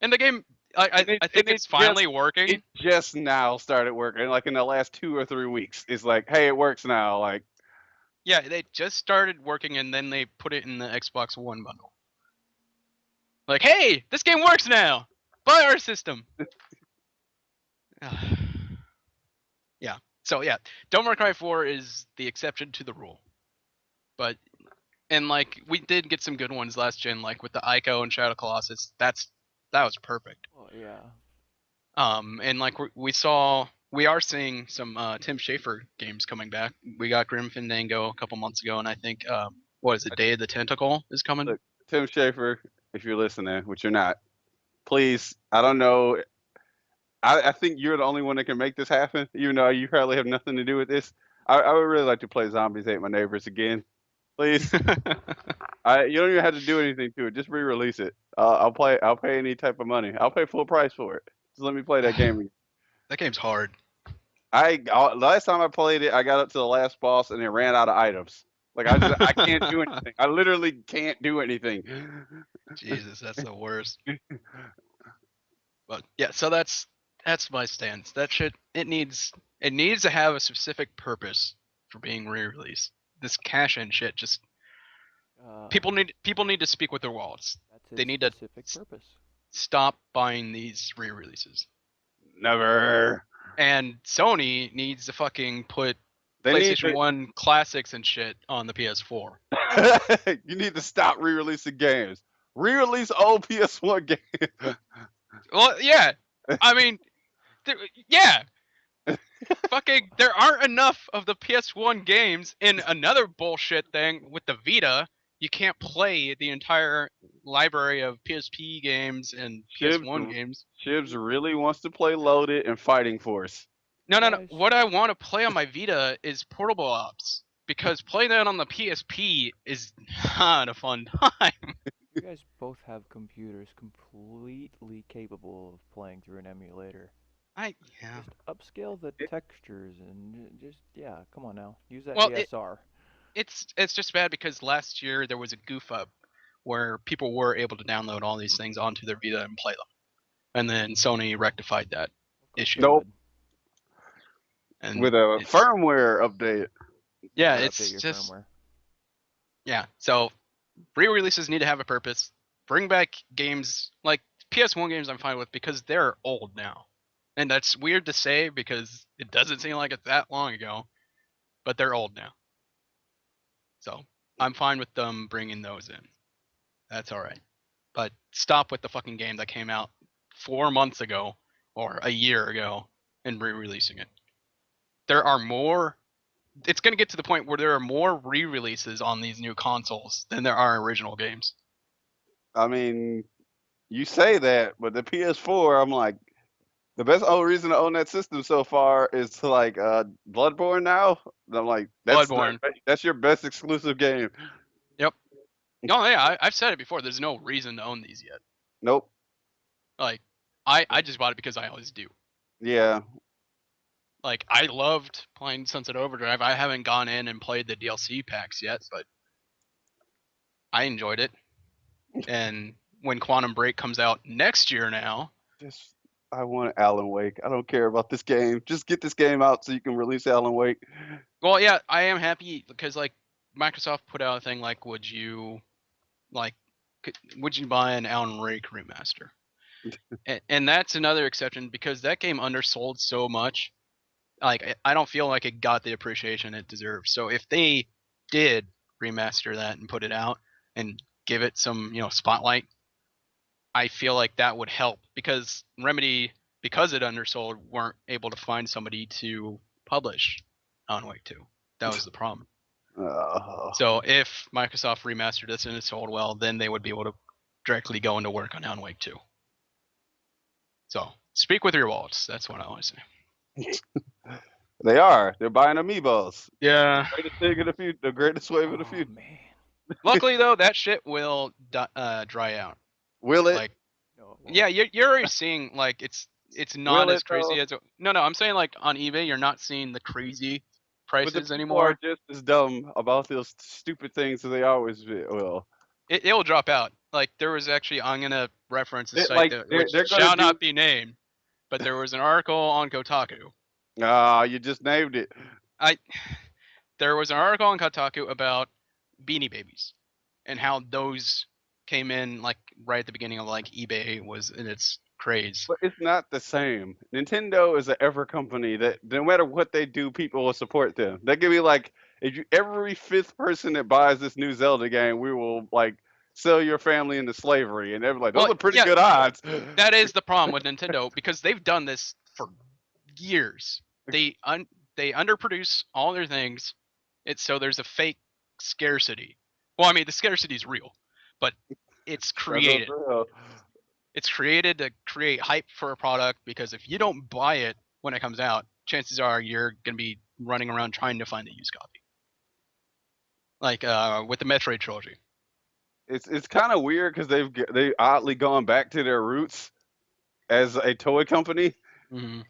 And the game, I And think it it's finally working. It just now started working, like in the last 2 or 3 weeks. It's like, hey, it works now. Like, Yeah, they just started working and then they put it in the Xbox One bundle. Like, hey, this game works now. Buy our system. Yeah. So yeah, Devil May Cry 4 is the exception to the rule. But and like we did get some good ones last gen, like with the Ico and Shadow Colossus. That was perfect. Oh yeah. And like we are seeing some Tim Schafer games coming back. We got Grim Fandango a couple months ago, and I think what is it, Day of the Tentacle is coming. Look, Tim Schafer, if you're listening, which you're not, please, I don't know. I think you're the only one that can make this happen, even though you probably have nothing to do with this. I would really like to play Zombies Ate My Neighbors again. Please. You don't even have to do anything to it. Just re-release it. I'll pay any type of money. I'll pay full price for it. Just let me play that game again. That game's hard. Last time I played it, I got up to the last boss and it ran out of items. Like I can't do anything. I literally can't do anything. Jesus, that's the worst. But yeah, so that's my stance. That shit, it needs to have a specific purpose for being re-released. This cash-in shit just people need to speak with their wallets. They need to specific purpose. stop buying these re-releases. Never. And Sony needs to fucking put PlayStation 1 classics and shit on the PS4. You need to stop re-releasing games. Re-release old PS1 games. Well, yeah. I mean, yeah. Fucking, there aren't enough of the PS1 games. In another bullshit thing with the Vita, you can't play the entire library of PSP games and PS1 games. Shibs really wants to play Loaded and Fighting Force. No. What I want to play on my Vita is Portable Ops. Because playing that on the PSP is not a fun time. You guys both have computers completely capable of playing through an emulator. Yeah. Just upscale the textures and just come on now. Use that Well, ASR. It's just bad because last year there was a goof up where people were able to download all these things onto their Vita and play them. And then Sony rectified that issue. Nope. And with a firmware update. Yeah, it's just firmware. Yeah, so re-releases need to have a purpose. Bring back games like PS1 games I'm fine with because they're old now. And that's weird to say because it doesn't seem like it's that long ago, but they're old now. So I'm fine with them bringing those in. That's all right. But stop with the fucking game that came out 4 months ago or a year ago and re-releasing it. There are more. It's going to get to the point where there are more re-releases on these new consoles than there are original games. I mean, you say that, but the PS4, I'm like, the best reason to own that system so far is to like Bloodborne now. I'm like, that's your best exclusive game. Yep. No, yeah, I've said it before. There's no reason to own these yet. Nope. Like, I just bought it because I always do. Yeah. Like, I loved playing Sunset Overdrive. I haven't gone in and played the DLC packs yet, but I enjoyed it. And when Quantum Break comes out next year now, I want Alan Wake. I don't care about this game. Just get this game out so you can release Alan Wake. Well, yeah, I am happy because like Microsoft put out a thing like, would you buy an Alan Wake remaster? and that's another exception because that game undersold so much. Like, I don't feel like it got the appreciation it deserves. So if they did remaster that and put it out and give it some, spotlight, I feel like that would help because Remedy, because it undersold, weren't able to find somebody to publish Alan Wake 2. That was the problem. So if Microsoft remastered this and it sold well, then they would be able to directly go into work on Alan Wake 2. So Speak with your wallets. That's what I always say. They are. They're buying amiibos. Yeah. Greatest thing in the future. The greatest wave of the Oh future. man. Luckily though, that shit will dry out. Will it? Like, No, it yeah, won't. you're already seeing like it's Will not it as crazy though? as no. I'm saying like on eBay, you're not seeing the crazy But the prices people are anymore. just as dumb about those stupid things as they always will. It will drop out. Like there was actually, I'm gonna reference a It, site like that they're which they're gonna shall do. not be named, but there was an article on Kotaku. Ah, you just named it. I there was an article on Kotaku about Beanie Babies and how those came in like right at the beginning of like eBay was in its craze. But it's not the same. Nintendo is an ever company that no matter what they do, people will support them. They give me like if you every fifth person that buys this new Zelda game, we will like sell your family into slavery, and they're like, those Well, are pretty yeah, good odds. that is the problem with Nintendo because they've done this for years. They they underproduce all their things. It's so there's a fake scarcity. Well, I mean the scarcity is real, but it's That's what's created. real. It's created to create hype for a product because if you don't buy it when it comes out, chances are you're gonna be running around trying to find a used copy. Like with the Metroid trilogy. It's kind of weird because they oddly gone back to their roots as a toy company. Mm-hmm.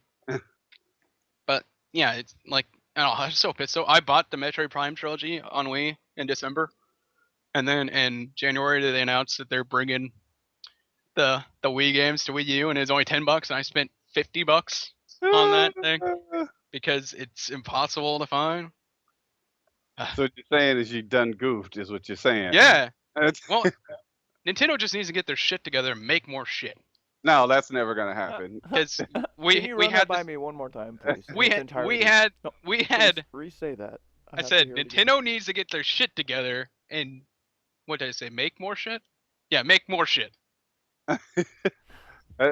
But yeah, it's like I'm so pissed. So I bought the Metroid Prime trilogy on Wii in December, and then in January they announced that they're bringing the Wii games to Wii U, and it's only $10, and I spent $50 on that thing because it's impossible to find. So what you're saying is you done goofed, is what you're saying. Yeah. It's, Well, Nintendo just needs to get their shit together and make more shit. no, that's never gonna happen. Because Can we you we run that had by this, me one more time, please? in we its had entirety? No, we please had re-say that. I have to said hear it again. Nintendo needs to get their shit together and what did I say? Make more shit? Yeah, make more shit.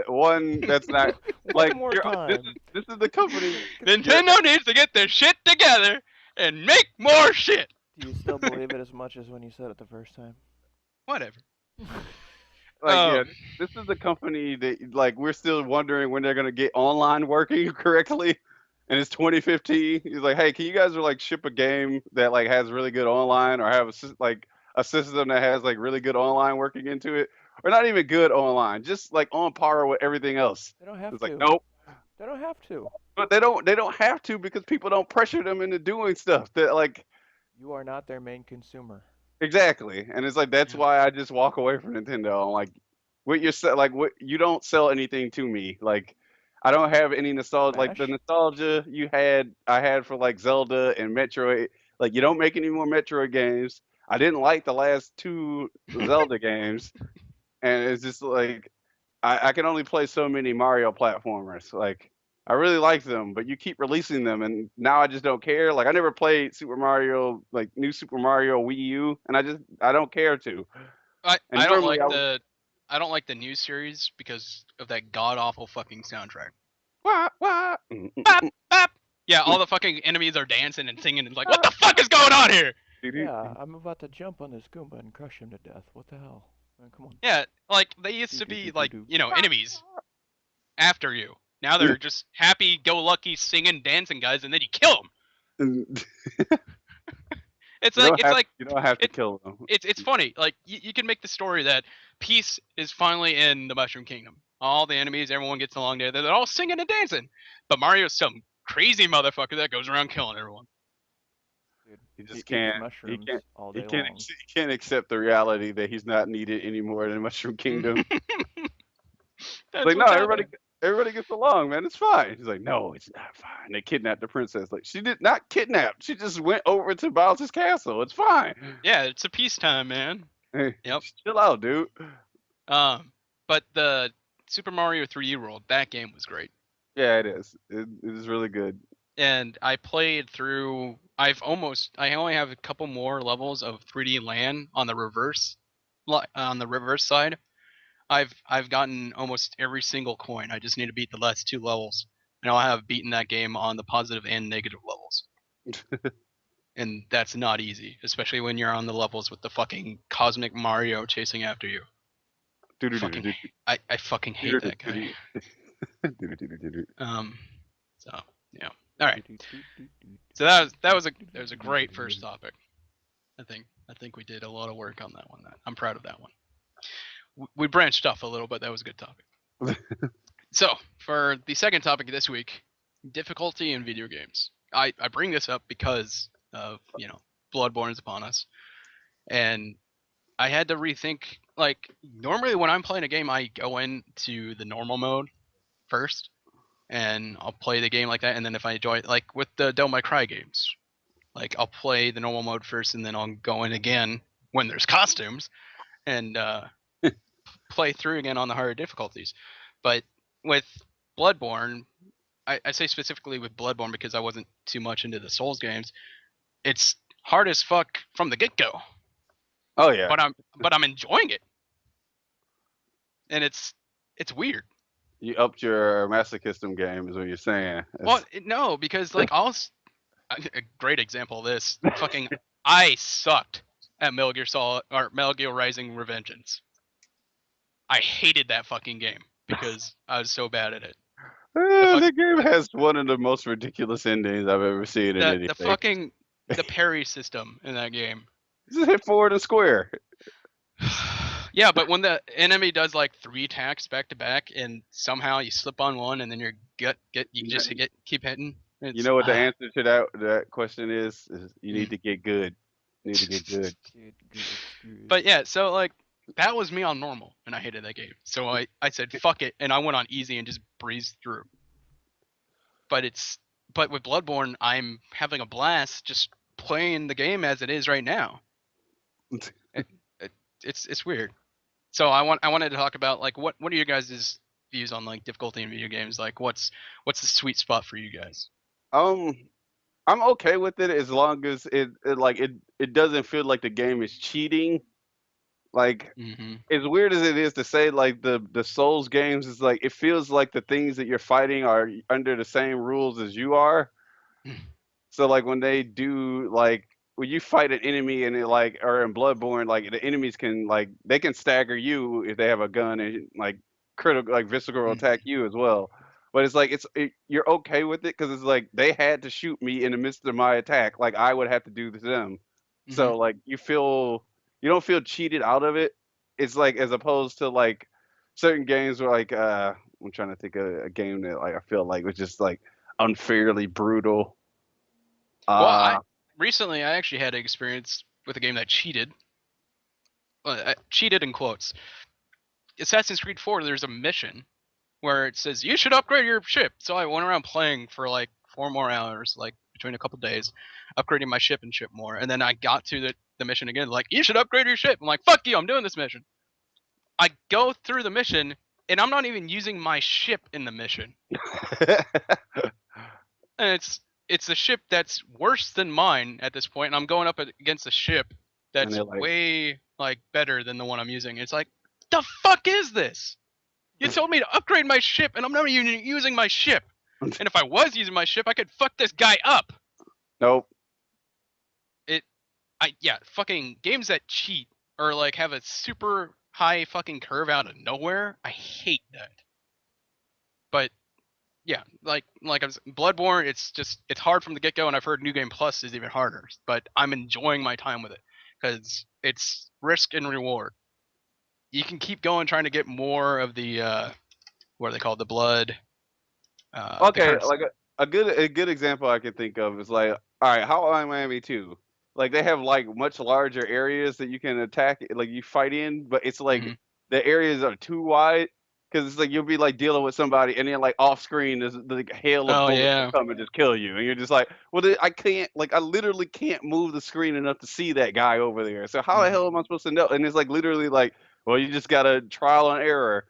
One that's not One like more this time. this is the company. Nintendo needs to get their shit together and make more shit. Do you still believe it as much as when you said it the first time? Whatever. Like yeah, this is the company that like we're still wondering when they're gonna get online working correctly. And it's 2015. He's like, hey, can you guys like ship a game that like has really good online, or have like a system that has like really good online working into it, or not even good online, just like on par with everything else. They don't have It's to. like nope. They don't have to. But they don't have to because people don't pressure them into doing stuff that like You are not their main consumer. exactly. And it's like that's Yeah. why I just walk away from Nintendo. I'm like, what you're like what you don't sell anything to me. Like I don't have any nostalgia like the Smash? nostalgia I had for like Zelda and Metroid. Like you don't make any more Metroid games. I didn't like the last two Zelda games. And it's just like I can only play so many Mario platformers. Like I really like them, but you keep releasing them, and now I just don't care. Like I never played Super Mario, like New Super Mario Wii U, and I don't care to. And I don't normally like I would, I don't like the new series because of that god awful fucking soundtrack. wah, wah, Bop, bop. Yeah, all the fucking enemies are dancing and singing and like, what the fuck is going on here? Yeah, I'm about to jump on this Goomba and crush him to death. What the hell? Come on. Yeah, like they used to be like, you know, enemies after you. Now they're just happy-go-lucky singing, dancing guys, and then you kill them. And It's like you don't have to kill them. it's funny. Like you can make the story that peace is finally in the Mushroom Kingdom. All the enemies, everyone gets along there. They're all singing and dancing. But Mario's some crazy motherfucker that goes around killing everyone. Dude, He just eats can't. He mushrooms can't. all He day can't. long. He can't accept the reality that he's not needed anymore in Mushroom Kingdom. That's Like, no, what's everybody happening. everybody gets along, man. It's fine. He's like, no, it's not fine. They kidnapped the princess. Like, she did not kidnap. She just went over to Bowser's castle. It's fine. Yeah, it's a peacetime, man. Hey, Yep. chill out, dude. But the Super Mario 3D World, that game was great. Yeah, it is. It is really good. And I played through. I only have a couple more levels of 3D Land on the reverse side. I've gotten almost every single coin. I just need to beat the last 2 levels, and I'll have beaten that game on the positive and negative levels. And that's not easy, especially when you're on the levels with the fucking cosmic Mario chasing after you. I fucking hate that guy. So yeah. All right. So that was a great first topic. I think we did a lot of work on that one. I'm proud of that one. We branched off a little, but that was a good topic. So for the second topic this week, difficulty in video games. I bring this up because of Bloodborne's upon us, and I had to rethink. Like normally when I'm playing a game, I go into the normal mode first, and I'll play the game like that. And then if I enjoy it, like with the Devil May Cry games, like I'll play the normal mode first, and then I'll go in again when there's costumes, and play through again on the harder difficulties. But with Bloodborne, I say specifically with Bloodborne because I wasn't too much into the Souls games. It's hard as fuck from the get go. Oh yeah. But I'm enjoying it, and it's weird. You upped your Master System game, is what you're saying. Well, no, because like a great example of this, fucking I sucked at Metal Gear Solid or Metal Gear Rising: Revengeance. I hated that fucking game because I was so bad at it. The game has one of the most ridiculous endings I've ever seen in anything. The parry system in that game. Just hit forward and square. Yeah, but when the enemy does like 3 attacks back to back, and somehow you slip on one, and then your gut keep hitting. You know what the answer to that question is? You need to get good. You need to get good. But yeah, so like that was me on normal, and I hated that game. So I said fuck it, and I went on easy and just breezed through. But with Bloodborne, I'm having a blast just playing the game as it is right now. It's weird. So I wanted to talk about like what are your guys' views on like difficulty in video games? Like what's the sweet spot for you guys? I'm okay with it as long as it doesn't feel like the game is cheating. Like as weird as it is to say, like the Souls games is like it feels like the things that you're fighting are under the same rules as you are. So like when they do like when you fight an enemy and it like or in Bloodborne, like the enemies can like they can stagger you if they have a gun and like critical like visceral attack you as well. But it's like you're okay with it because it's like they had to shoot me in the midst of my attack, like I would have to do to them. So like you don't feel cheated out of it. It's like as opposed to like certain games where like I'm trying to think of a game that like I feel like was just like unfairly brutal. Well, recently I actually had an experience with a game that cheated. Cheated in quotes. Assassin's Creed 4, there's a mission where it says you should upgrade your ship. So I went around playing for like 4 more hours, like between a couple days, upgrading my ship and ship more. And then I got to the mission again, like you should upgrade your ship. I'm like, fuck you, I'm doing this mission. I go through the mission and I'm not even using my ship in the mission. And it's a ship that's worse than mine at this point, and I'm going up against a ship that's way like better than the one I'm using. It's like, the fuck is this? You told me to upgrade my ship, and I'm not even using my ship. And if I was using my ship, I could fuck this guy up. Nope. Fucking games that cheat or like have a super high fucking curve out of nowhere. I hate that. But yeah, like Bloodborne, it's hard from the get go, and I've heard New Game Plus is even harder. But I'm enjoying my time with it because it's risk and reward. You can keep going trying to get more of the what are they called, the blood. Okay, like a good example I can think of is like, all right, Hotline Miami 2. Like they have like much larger areas that you can attack, like you fight in, but it's like the areas are too wide. Because it's like you'll be like dealing with somebody, and then like off screen, there's the hail of bullets that come and just kill you, and you're just like, well, I can't, like I literally can't move the screen enough to see that guy over there. So how the hell am I supposed to know? And it's like literally like, well, you just gotta trial and error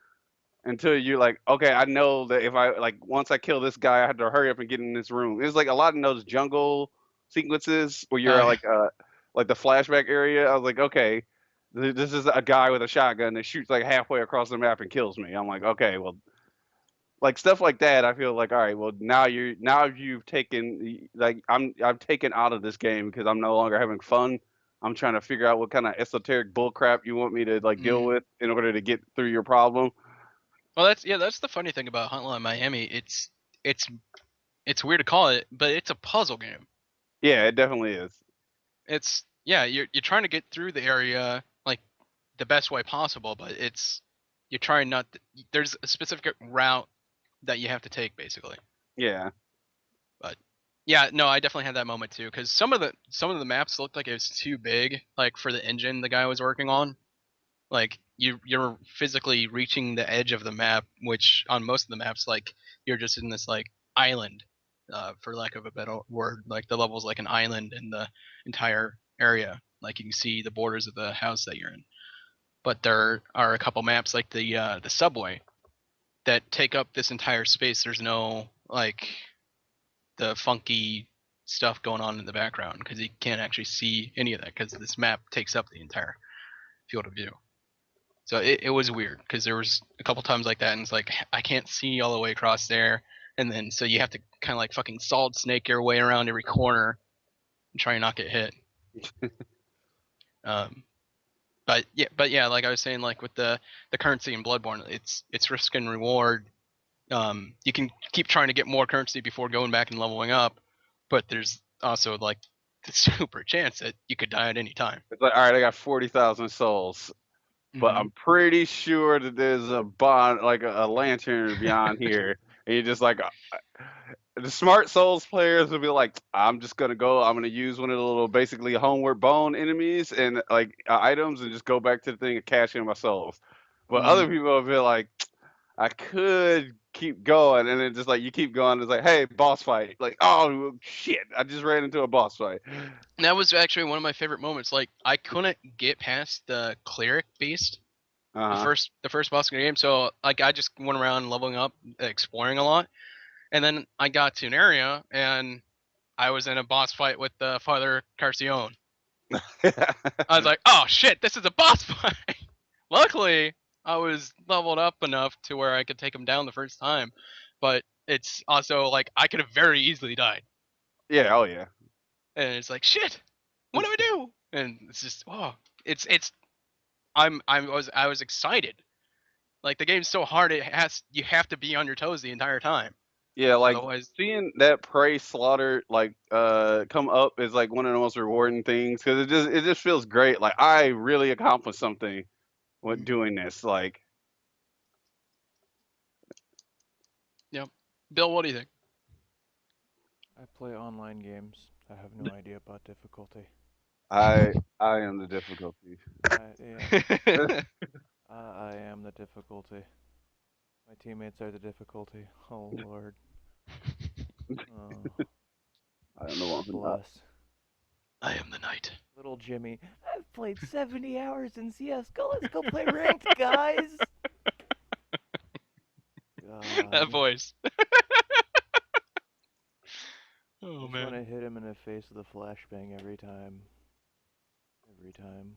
until you're like, okay, I know that if I like once I kill this guy, I have to hurry up and get in this room. It's like a lot of those jungle sequences where you're like the flashback area. I was like, okay. This is a guy with a shotgun that shoots like halfway across the map and kills me. I'm like, okay, well, like stuff like that. I feel like, all right, well, now you've taken like I've taken out of this game because I'm no longer having fun. I'm trying to figure out what kind of esoteric bullcrap you want me to like deal with in order to get through your problem. Well, that's the funny thing about Hotline Miami. It's it's weird to call it, but it's a puzzle game. Yeah, it definitely is. It's yeah, you're trying to get through the area like the best way possible, but you're trying not. There's a specific route that you have to take basically. Yeah. But yeah, no, I definitely had that moment too because some of the maps looked like it was too big, like for the engine the guy was working on. Like you're physically reaching the edge of the map, which on most of the maps, like you're just in this like island, for lack of a better word. Like the level's like an island in the entire area. Like you can see the borders of the house that you're in. But there are a couple maps like the subway that take up this entire space. There's no like the funky stuff going on in the background because you can't actually see any of that because this map takes up the entire field of view. So it was weird because there was a couple times like that, and it's like I can't see all the way across there, and then so you have to kind of like fucking solid snake your way around every corner and try and not get hit. Um, but yeah, like I was saying, like with the currency in Bloodborne, it's risk and reward. You can keep trying to get more currency before going back and leveling up, but there's also like the super chance that you could die at any time. It's like, all right, I got 40,000 souls, but Mhm. I'm pretty sure that there's a bond, like a lantern beyond here. And you're just like, the smart souls players will be like, I'm just gonna go. I'm gonna use one of the little basically homeward bone enemies and like items, and just go back to the thing and cash in my souls. But Mhm. other people will be like, I could keep going, and then just like you keep going, it's like, hey, boss fight. Like, oh shit, I just ran into a boss fight. And that was actually one of my favorite moments. Like I couldn't get past the cleric beast, the Uh huh. first boss in the game. So like I just went around leveling up, exploring a lot, and then I got to an area and I was in a boss fight with Father Carcione. I was like, oh shit, this is a boss fight. Luckily, I was leveled up enough to where I could take him down the first time, but it's also like I could have very easily died, Yeah. Oh yeah. and it's like shit, what do I do? And it's just it's I was excited. Like the game's so hard, you have to be on your toes the entire time. Yeah, like Otherwise, seeing that prey slaughter like come up is like one of the most rewarding things because it just feels great. Like I really accomplished something with Mhm. doing this. Like Yep. Bill, what do you think? I play online games. I have no idea about difficulty. I am the difficulty. Yeah, I am the difficulty. My teammates are the difficulty. Oh Lord. Oh, I am the one who not. bless. I am the knight. Little Jimmy. I've played 70 hours in CS:GO. Let's go play ranked, guys. That God. voice. Oh Just want to man. hit him in the face with a flashbang every time. Every time.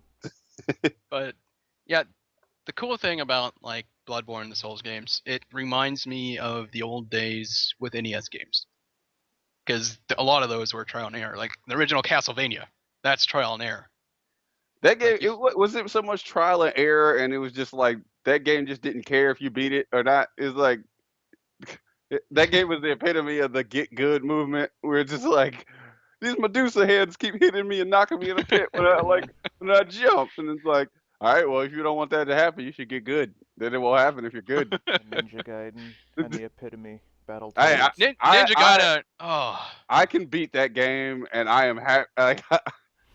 But yeah, the cool thing about like Bloodborne, the Souls games, it reminds me of the old days with NES games because a lot of those were trial and error. Like the original Castlevania, that's trial and error. That game Like if was it so much trial and error, and it was just like that game just didn't care if you beat it or not. It's like that game was the epitome of the get good movement, where it's just like these Medusa heads keep hitting me and knocking me in the pit when I like when I jump, and it's like, all right, well, if you don't want that to happen, you should get good. Then it will happen if you're good. A Ninja Gaiden and the epitome. I Battletoads. I Ninja I Gaiden, oh, I can beat that game, and I am happy. Like,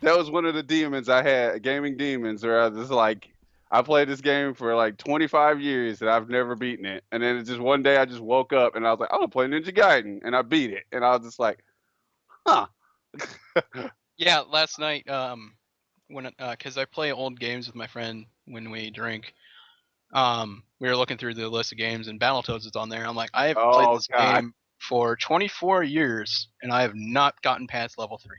that was one of the demons I had, gaming demons, where I was like, I played this game for like 25 years, and I've never beaten it. And then it's just one day I just woke up, and I was like, I'm gonna play Ninja Gaiden, and I beat it, and I was just like, huh. yeah. Last night, when because I play old games with my friend when we drink. We were looking through the list of games and Battletoads is on there. I'm like, I have played Oh this God. game for 24 years and I have not gotten past level 3.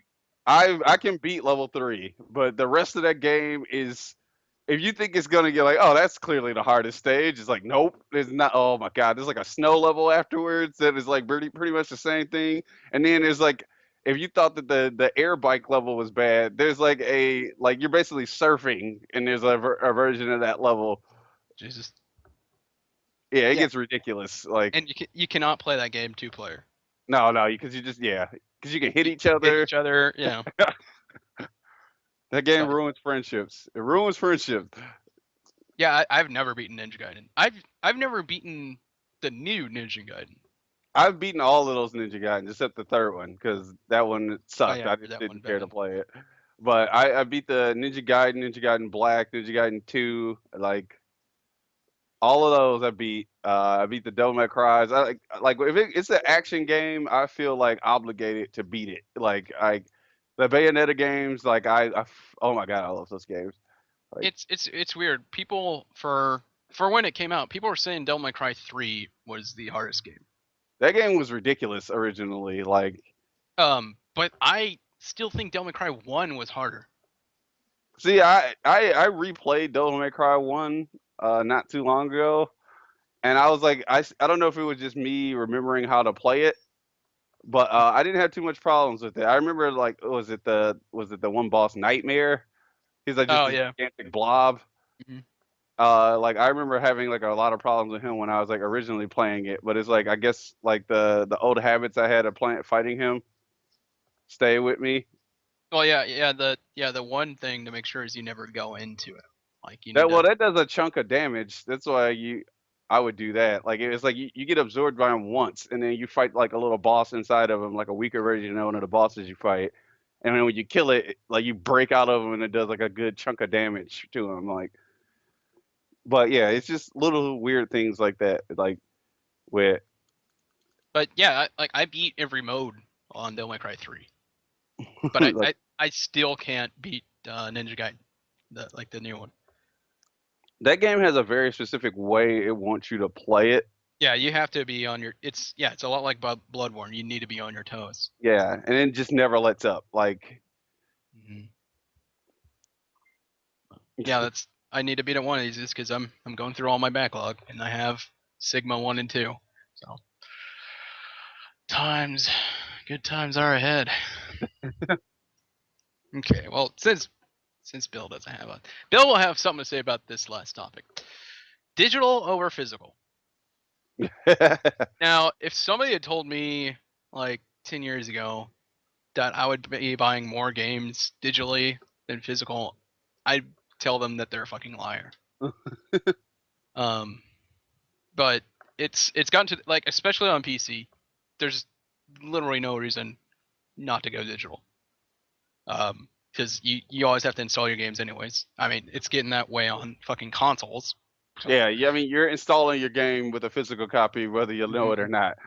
I can beat level 3, but the rest of that game is, if you think it's gonna get like, oh, that's clearly the hardest stage, it's like, nope, there's not. Oh my god, there's like a snow level afterwards that is like pretty much the same thing, and then there's like, if you thought that the air bike level was bad, there's like a like you're basically surfing, and there's a version of that level. Jesus. Yeah, it Yeah. gets ridiculous. Like, And you cannot play that game 2-player. no, because you just because you can hit each Hit other. each other. Yeah. That game So ruins friendships. It ruins friendships. yeah, I've never beaten Ninja Gaiden. I've never beaten the new Ninja Gaiden. I've beaten all of those Ninja Gaiden except the third one because that one Oh sucked. yeah, I for just that one didn't care to bad. play it. But I beat the Ninja Gaiden, Ninja Gaiden Black, Ninja Gaiden 2, like all of those I beat. I beat the Devil May Cries. Like if it's an action game, I feel like obligated to beat it. Like the Bayonetta games, like oh my god, I love those games. Like It's weird. People for when it came out, people were saying Devil May Cry 3 was the hardest game. that game was ridiculous originally. Like, But I still think Devil May Cry 1 was harder. see, I replayed Devil May Cry 1 not too long ago, and I was like, I don't know if it was just me remembering how to play it, but I didn't have too much problems with it. I remember like was it the one boss Nightmare? He's like just Oh this yeah. gigantic blob. Mhm. Like I remember having like a lot of problems with him when I was like originally playing it, but it's like I guess like the old habits I had of playing fighting him stay with me. Well, the one thing to make sure is you never go into it. Like you need That to. well, that does a chunk of damage. That's why I would do that. Like it's like you get absorbed by him once, and then you fight like a little boss inside of him, like a weaker version of one of the bosses you fight. And then when you kill it, like you break out of him, and it does like a good chunk of damage to him. Like, but yeah, it's just little weird things like that. Like with But yeah, I beat every mode on Devil May Cry 3, but like I still can't beat Ninja Gaiden, the new one. that game has a very specific way it wants you to play it. Yeah, you have to be on your. It's a lot like Bloodborne. You need to be on your toes. Yeah, and it just never lets up. Like, Mm-hmm. Yeah, that's. I need to beat it one of these just because I'm going through all my backlog and I have Sigma 1 and 2. So good times are ahead. Okay, well since Bill doesn't have a, Bill will have something to say about this last topic. Digital over physical. Now, if somebody had told me like 10 years ago that I would be buying more games digitally than physical, I'd tell them that they're a fucking liar. Um, but it's gotten to like, especially on PC, there's literally no reason not to go digital. Because you always have to install your games anyways. I mean, it's getting that way on fucking consoles. So, yeah. I mean, you're installing your game with a physical copy, whether you know it or not.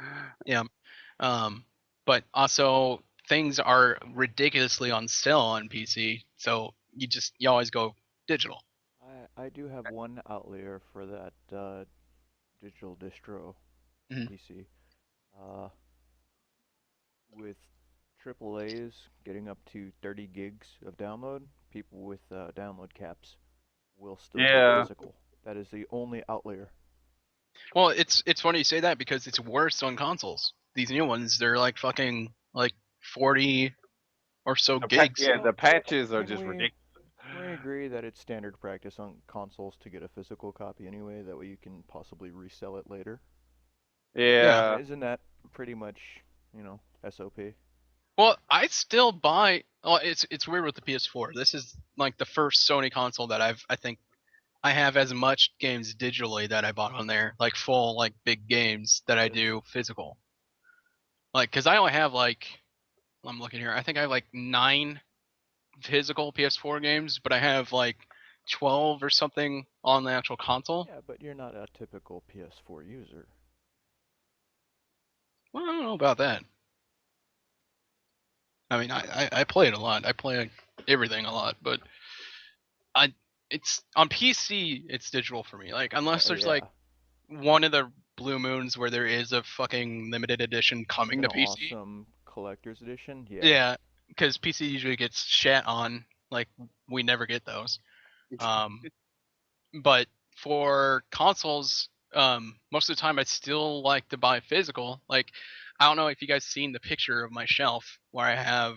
yeah. But also things are ridiculously on sale on PC, so you always go digital. I do have one outlier for that digital distro Mhm. PC. Uh, with AAAs getting up to 30 gigs of download, people with download caps will still go Yeah. physical. That is the only outlier. Well, it's funny you say that because it's worse on consoles. These new ones, they're like fucking like 40 or so gigs. Yeah, the patches are Can just we ridiculous. can we agree that it's standard practice on consoles to get a physical copy anyway? That way you can possibly resell it later. Yeah. Isn't that pretty much, SOP? Well, I still buy. Well, it's weird with the PS4. This is like the first Sony console that I think I have as much games digitally that I bought on there, like full like big games that I do physical. Like, cause I only have like, I'm looking here. I think I have like 9 physical PS4 games, but I have like 12 or something on the actual console. Yeah, but you're not a typical PS4 user. Well, I don't know about that. I mean, I play it a lot. I play everything a lot, but it's on PC. It's digital for me. Like, unless there's like one of the blue moons where there is a fucking limited edition coming to PC. Awesome collector's edition. Yeah. Yeah, because PC usually gets shat on. Like, we never get those. But for consoles, most of the time I still like to buy physical. Like, I don't know if you guys seen the picture of my shelf where I have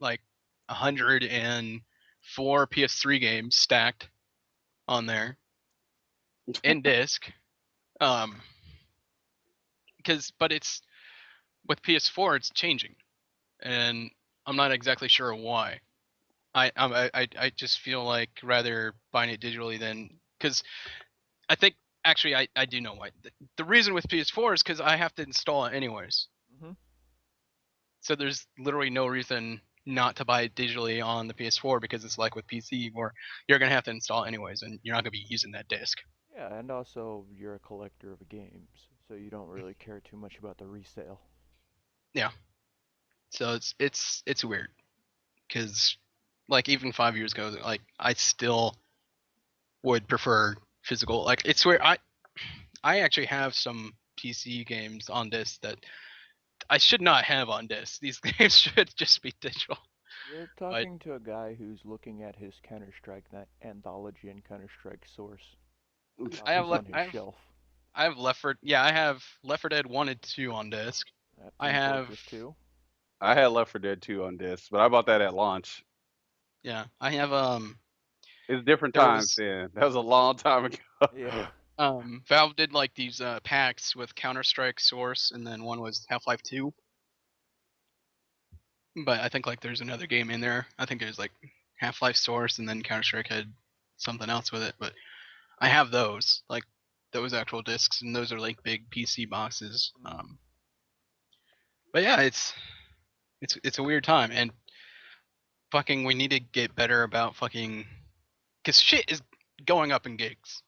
like 104 PS3 games stacked on there in disc. But it's with PS4, it's changing, and I'm not exactly sure why. I just feel like rather buying it digitally than because I think actually I do know why. The reason with PS4 is because I have to install it anyways. Mhm. So there's literally no reason not to buy it digitally on the PS4 because it's like with PC where you're gonna have to install it anyways and you're not gonna be using that disc. Yeah, and also you're a collector of games, so you don't really care too much about the resale. Yeah. So it's weird because like even 5 years ago, like I still would prefer physical. Like it's where I actually have some PC games on disc that I should not have on disc. These games should just be digital. You're But talking to a guy who's looking at his Counter-Strike anthology and Counter-Strike source I have copies on his shelf. I have I have Left 4 Dead 1 and 2 on disc. I Team have Fortress 2. I had Left 4 Dead 2 on disc, but I bought that at launch. yeah, I have It's different there times was then. That was a long time ago. Yeah. Valve did like these packs with Counter-Strike Source and then one was Half-Life 2. But I think like there's another game in there. I think there's like Half-Life Source and then Counter-Strike had something else with it, but I have those, like those actual discs, and those are like big PC boxes. But yeah, it's a weird time, and fucking we need to get better about fucking, cause shit is going up in gigs.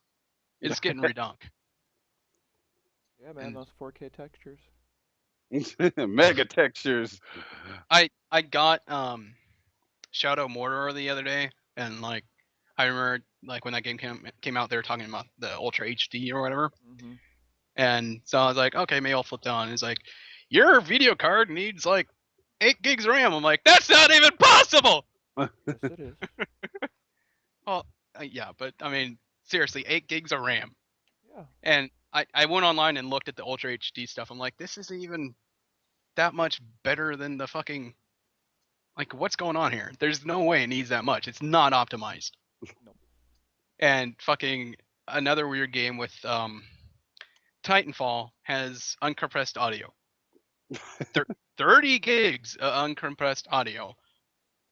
It's getting redonk. Yeah, man, And those 4K textures. Mega textures. I got Shadow Mordor the other day, and like I remember like when that game came out, they were talking about the Ultra HD or whatever. Mm-hmm. And so I was like, okay, maybe I'll flip down. It's like, your video card needs like 8 gigs RAM. I'm like, that's not even possible. Yes, it is. Well, yeah, but I mean, seriously, 8 gigs of RAM. Yeah. And I went online and looked at the Ultra HD stuff. I'm like, this isn't even that much better than the fucking, like, what's going on here? There's no way it needs that much. It's not optimized. Nope. And fucking another weird game with Titanfall has uncompressed audio. 30 gigs of uncompressed audio.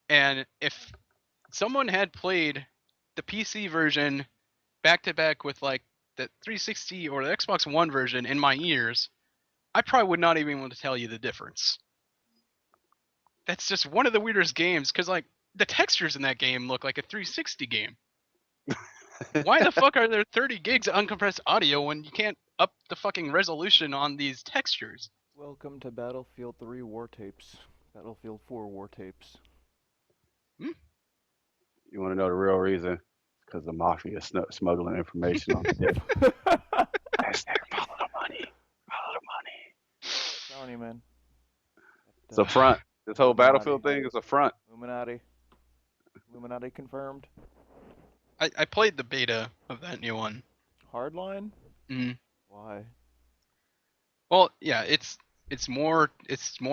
And if someone had played the PC version back to back with like the 360 or the Xbox One version in my ears, I probably would not even want to tell you the difference. That's just one of the weirdest games because like the textures in that game look like a 360 game. Why the fuck are there 30 gigs of uncompressed audio when you can't up the fucking resolution on these textures? Welcome to Battlefield 3 war tapes. Battlefield 4 war tapes. You want to know the real reason? Because the mafia is smuggling information on the dip. Hashtag follow the money. Follow the money. Telling you, man. It's a front. This whole Illuminati. Battlefield thing is a front. Illuminati. Illuminati confirmed. I played the beta of that new one. Hardline? Mm. Why? Well, yeah, it's more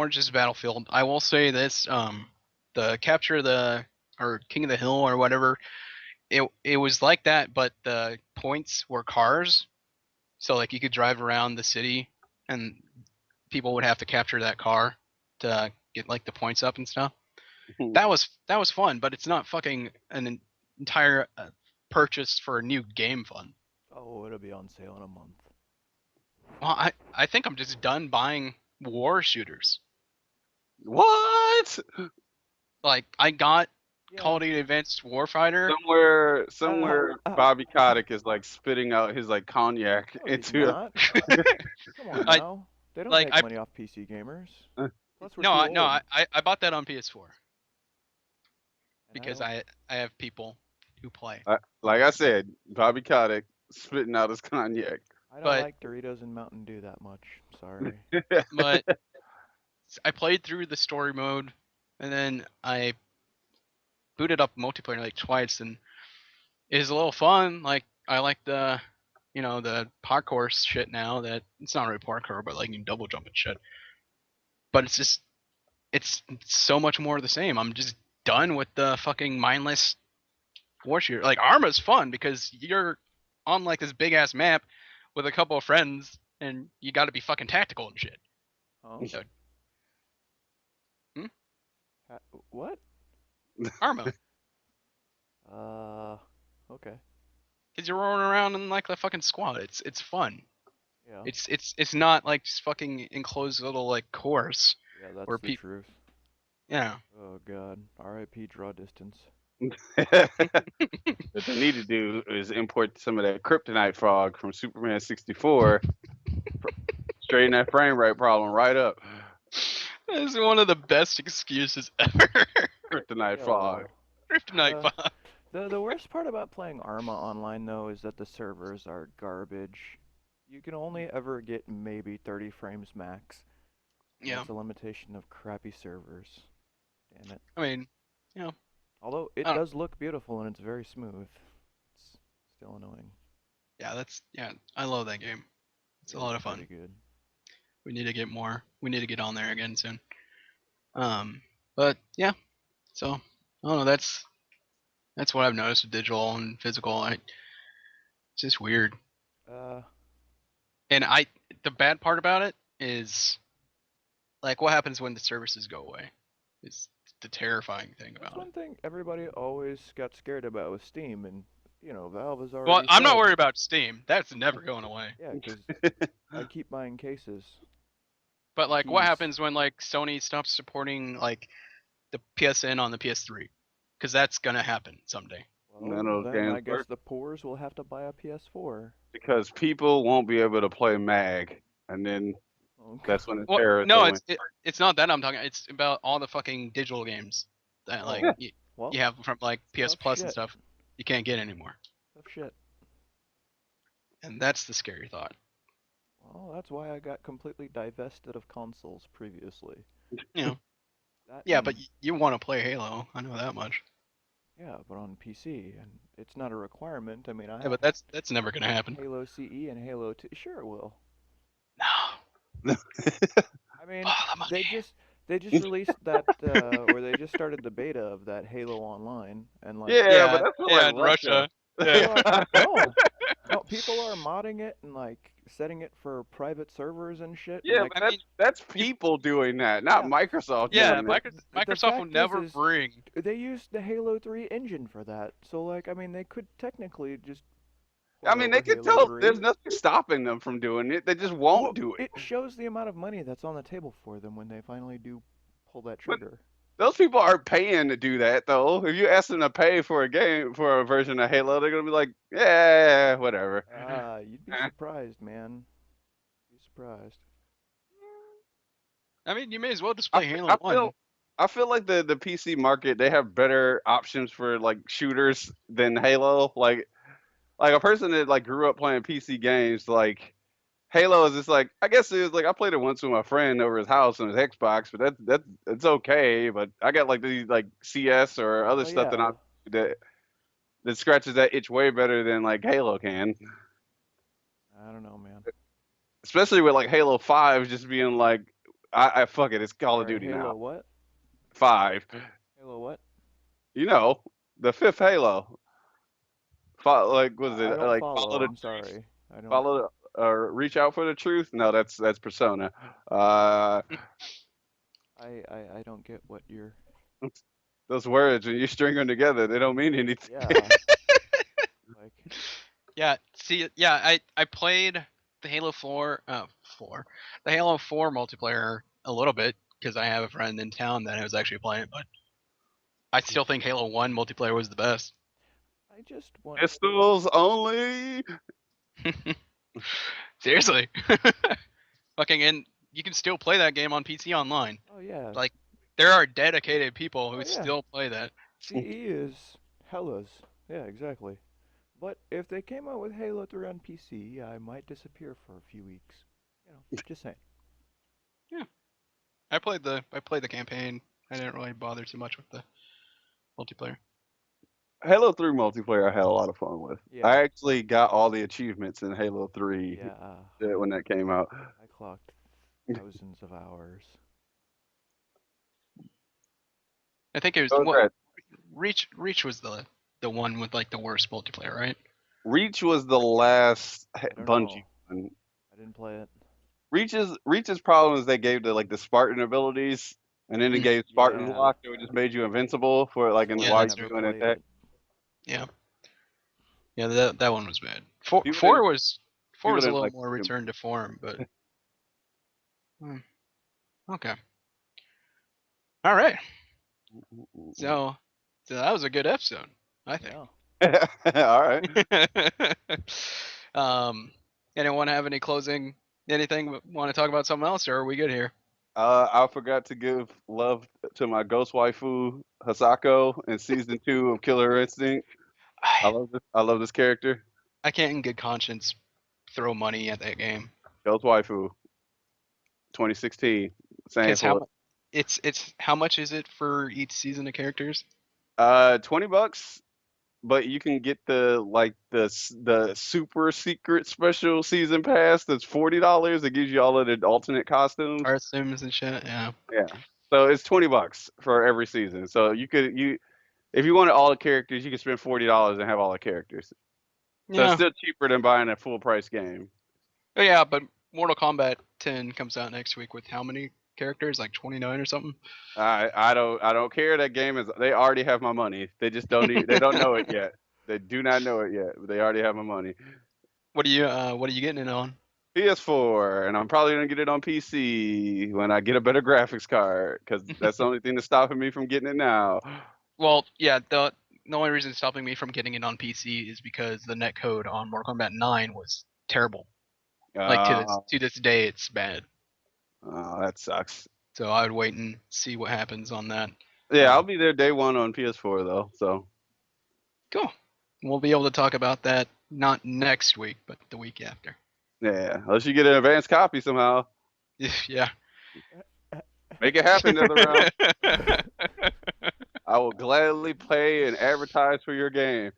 just Battlefield. I will say this: the Capture the or King of the Hill or whatever, it was like that, but the points were cars, so like you could drive around the city, and people would have to capture that car to get like the points up and stuff. That was fun, but it's not fucking an entire purchase for a new game fun. Oh, it'll be on sale in a month. Well, I think I'm just done buying war shooters. What? Like I got Yeah. Call of Duty Advanced Warfighter. Somewhere Bobby Kotick is like spitting out his like cognac No, he's into not. Come on now. They don't like, make money off PC gamers. Plus, we're too no, old. I bought that on PS4 And because don't- I have people who play. like I said, Bobby Kotick spitting out his cognac. I don't but- like Doritos and Mountain Dew that much. Sorry. But I played through the story mode, and then I booted up multiplayer like twice, and it was a little fun. Like I like the, the parkour shit now. That it's not really parkour, but like you can double jump and shit. But it's just, it's so much more of the same. I'm just done with the fucking mindless war shooter. Like Arma's fun because you're on like this big ass map with a couple of friends, and you got to be fucking tactical and shit. Huh? So, What? Arma, Okay. because you're rolling around in like the fucking squad. It's fun. Yeah. It's not like just fucking enclosed little like course. Yeah, that's Or the truth. Yeah. Oh god. R.I.P. draw distance. What they need to do is import some of that kryptonite frog from Superman 64, straighten that frame rate problem right up. That's one of the best excuses ever. Kryptonite Yo, frog. Kryptonite Uh, Fox. the worst part about playing Arma online though is that the servers are garbage. You can only ever get maybe 30 frames max. And Yeah. that's a limitation of crappy servers. Damn it. I mean, you know, Although it I don't- does look beautiful and it's very smooth. It's still annoying. yeah, I love that game. It's a It lot is of fun. pretty good. We need to get more. We need to get on there again soon. But yeah, so I don't know. That's what I've noticed with digital and physical. It's just weird. Uh, And the bad part about it is, like, what happens when the services go away? Is the terrifying thing that's about it. one thing everybody always got scared about with Steam, and Valve has already Well, I'm not said- worried about Steam. That's never going away. Yeah, because I keep buying cases. But like, what Keys. happens when like Sony stops supporting like the PSN on the PS3? Because that's gonna happen someday. Well, None of those then I games guess work. the poors will have to buy a PS4. Because people won't be able to play MAG, and then Oh, that's when the Well, terrorists no, will win. it's not that I'm talking. It's about all the fucking digital games that like Oh, well, you have from like PS tough Plus and shit. stuff. You can't get anymore, Tough shit. and that's the scary thought. Well, that's why I got completely divested of consoles previously. You know. That Yeah, and- but you want to play Halo. I know that much. yeah, but on PC, and it's not a requirement. I mean, I Yeah, have but that's never gonna happen. Halo CE and Halo 2. Sure, it will. No. I mean, Follow the they money. just released that, or they just started the beta of that Halo Online, and like, Yeah, but that's for, like, in Russia. people are, no, people are modding it and like setting it for private servers and shit. and, Yeah, like, but I mean- that's people doing that, not Yeah. Microsoft. Yeah, doing but that. the Microsoft will fact never is bring. they used the Halo 3 engine for that. So like, I mean, they could technically just. I port mean, they over could Halo tell 3. there's nothing stopping them from doing it. They just won't Well, do it. It shows the amount of money that's on the table for them when they finally do pull that But- trigger. Those people aren't paying to do that, though. If you ask them to pay for a game, for a version of Halo, they're gonna be like, yeah, whatever. You'd be surprised, man. Be surprised. I mean, you may as well just play Halo I 1. feel like the PC market, they have better options for like shooters than Halo. Like a person that like grew up playing PC games, like Halo is just like, I guess it's like I played it once with my friend over his house on his Xbox, but that's it's okay. But I got like these like CS or other Oh, stuff yeah. that scratches that itch way better than like Halo can. I don't know, man. Especially with like Halo 5 just being like, I fuck it, it's Call of Sorry, Duty Halo now. what? 5. Halo what? You know, the 5th Halo. Like, was it I don't like follow. the I'm sorry. I don't. follow reach out for the truth? No, that's Persona. I don't get what you're. Those words when you string them together, they don't mean anything. Yeah. Like. Yeah, see, yeah, I played the Halo 4, the Halo 4 multiplayer a little bit because I have a friend in town that was actually playing it, but I still think Halo 1 multiplayer was the best. I just want. Pistols only. Seriously. Fucking, and you can still play that game on PC online. Oh yeah. Like, there are dedicated people who Oh, yeah. still play that. CE is Hellas. Yeah, exactly. But if they came out with Halo 3 on PC, I might disappear for a few weeks. Just saying. I played the campaign. I didn't really bother too much with the multiplayer. Halo 3 multiplayer I had a lot of fun with. Yeah. I actually got all the achievements in Halo 3 Yeah. when that came out. I clocked thousands of hours. I think it was So that Reach was the one with like the worst multiplayer, right? Reach was the last I don't Bungie know. fun. I didn't play it. Reach's problem is they gave the Spartan abilities, and then it gave Spartan Yeah. lock, so it just made you invincible for like in So the Yeah, while I that's you're never doing played attack. it. Yeah. Yeah, that one was bad. Four People four didn't was four people was a didn't little like more him. return to form, but okay. All right. So that was a good episode, I think. Yeah. All right. um, anyone have any closing anything? Want to talk about something else, or are we good here? I forgot to give love to my ghost waifu Hasako in season 2 of Killer Instinct. I love this. I love this character. I can't in good conscience throw money at that game Ghost waifu, 2016. Saying because for it's how much is it for each season of characters? $20, but you can get the super secret special season pass that's $40. It gives you all of the alternate costumes. Costumes and shit. Yeah. Yeah. So it's $20 for every season. So if you wanted all the characters, you could spend $40 and have all the characters. So it's Yeah. still cheaper than buying a full price game. Oh yeah, but Mortal Kombat 10 comes out next week with how many characters? Like 29 or something. I don't care. That game is they already have my money. They just don't they don't know it yet. They do not know it yet, but they already have my money. What are you getting it on? PS4, and I'm probably gonna get it on PC when I get a better graphics card, because that's the only thing that's stopping me from getting it now. Well, yeah, the only reason it's stopping me from getting it on PC is because the netcode on Mortal Kombat 9 was terrible. Like to this day, it's bad. That sucks. So I would wait and see what happens on that. Yeah, I'll be there day one on PS4 though. So Cool. We'll be able to talk about that not next week, but the week after. yeah, unless you get an advanced copy somehow, Yeah. make it happen the other round. I will gladly pay and advertise for your game.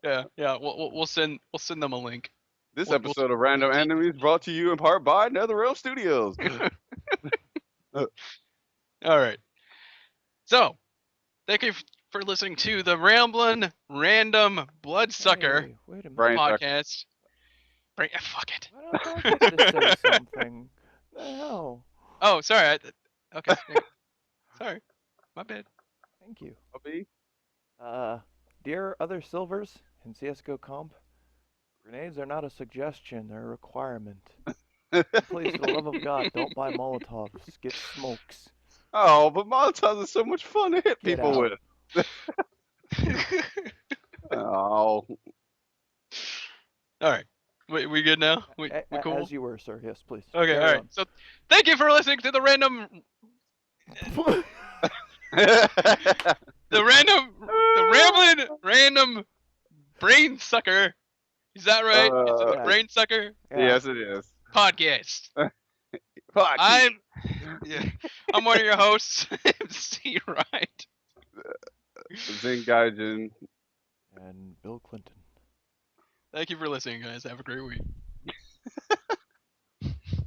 Yeah. We'll send them a link. This We'll episode of Random Enemies brought to you in part by NetherRealm Studios. All right. So, thank you for listening to the Ramblin' Random Bloodsucker Hey, wait a minute. Brain sucker. podcast. Fuck it. Why don't I get to say something? The hell? Oh, sorry. Okay. Yeah. Sorry. My bad. Thank you. Puppy. Dear other silvers in CS:GO comp, grenades are not a suggestion; they're a requirement. Please, for the love of God, don't buy Molotovs. Get smokes. Oh, but Molotovs are so much fun to hit Get people out. with. Oh, All right. We good now? We cool? As you were, sir. Yes, please. Okay, Carry all right. So, thank you for listening to the Ramblin' Random Brain Sucker. Is that right? Is it the Yeah. Brain Sucker Yeah. Yes, it is. podcast? Fuck. I'm one of your hosts, MC Right. Zen Gaijin. And Bill Clinton. Thank you for listening, guys. Have a great week.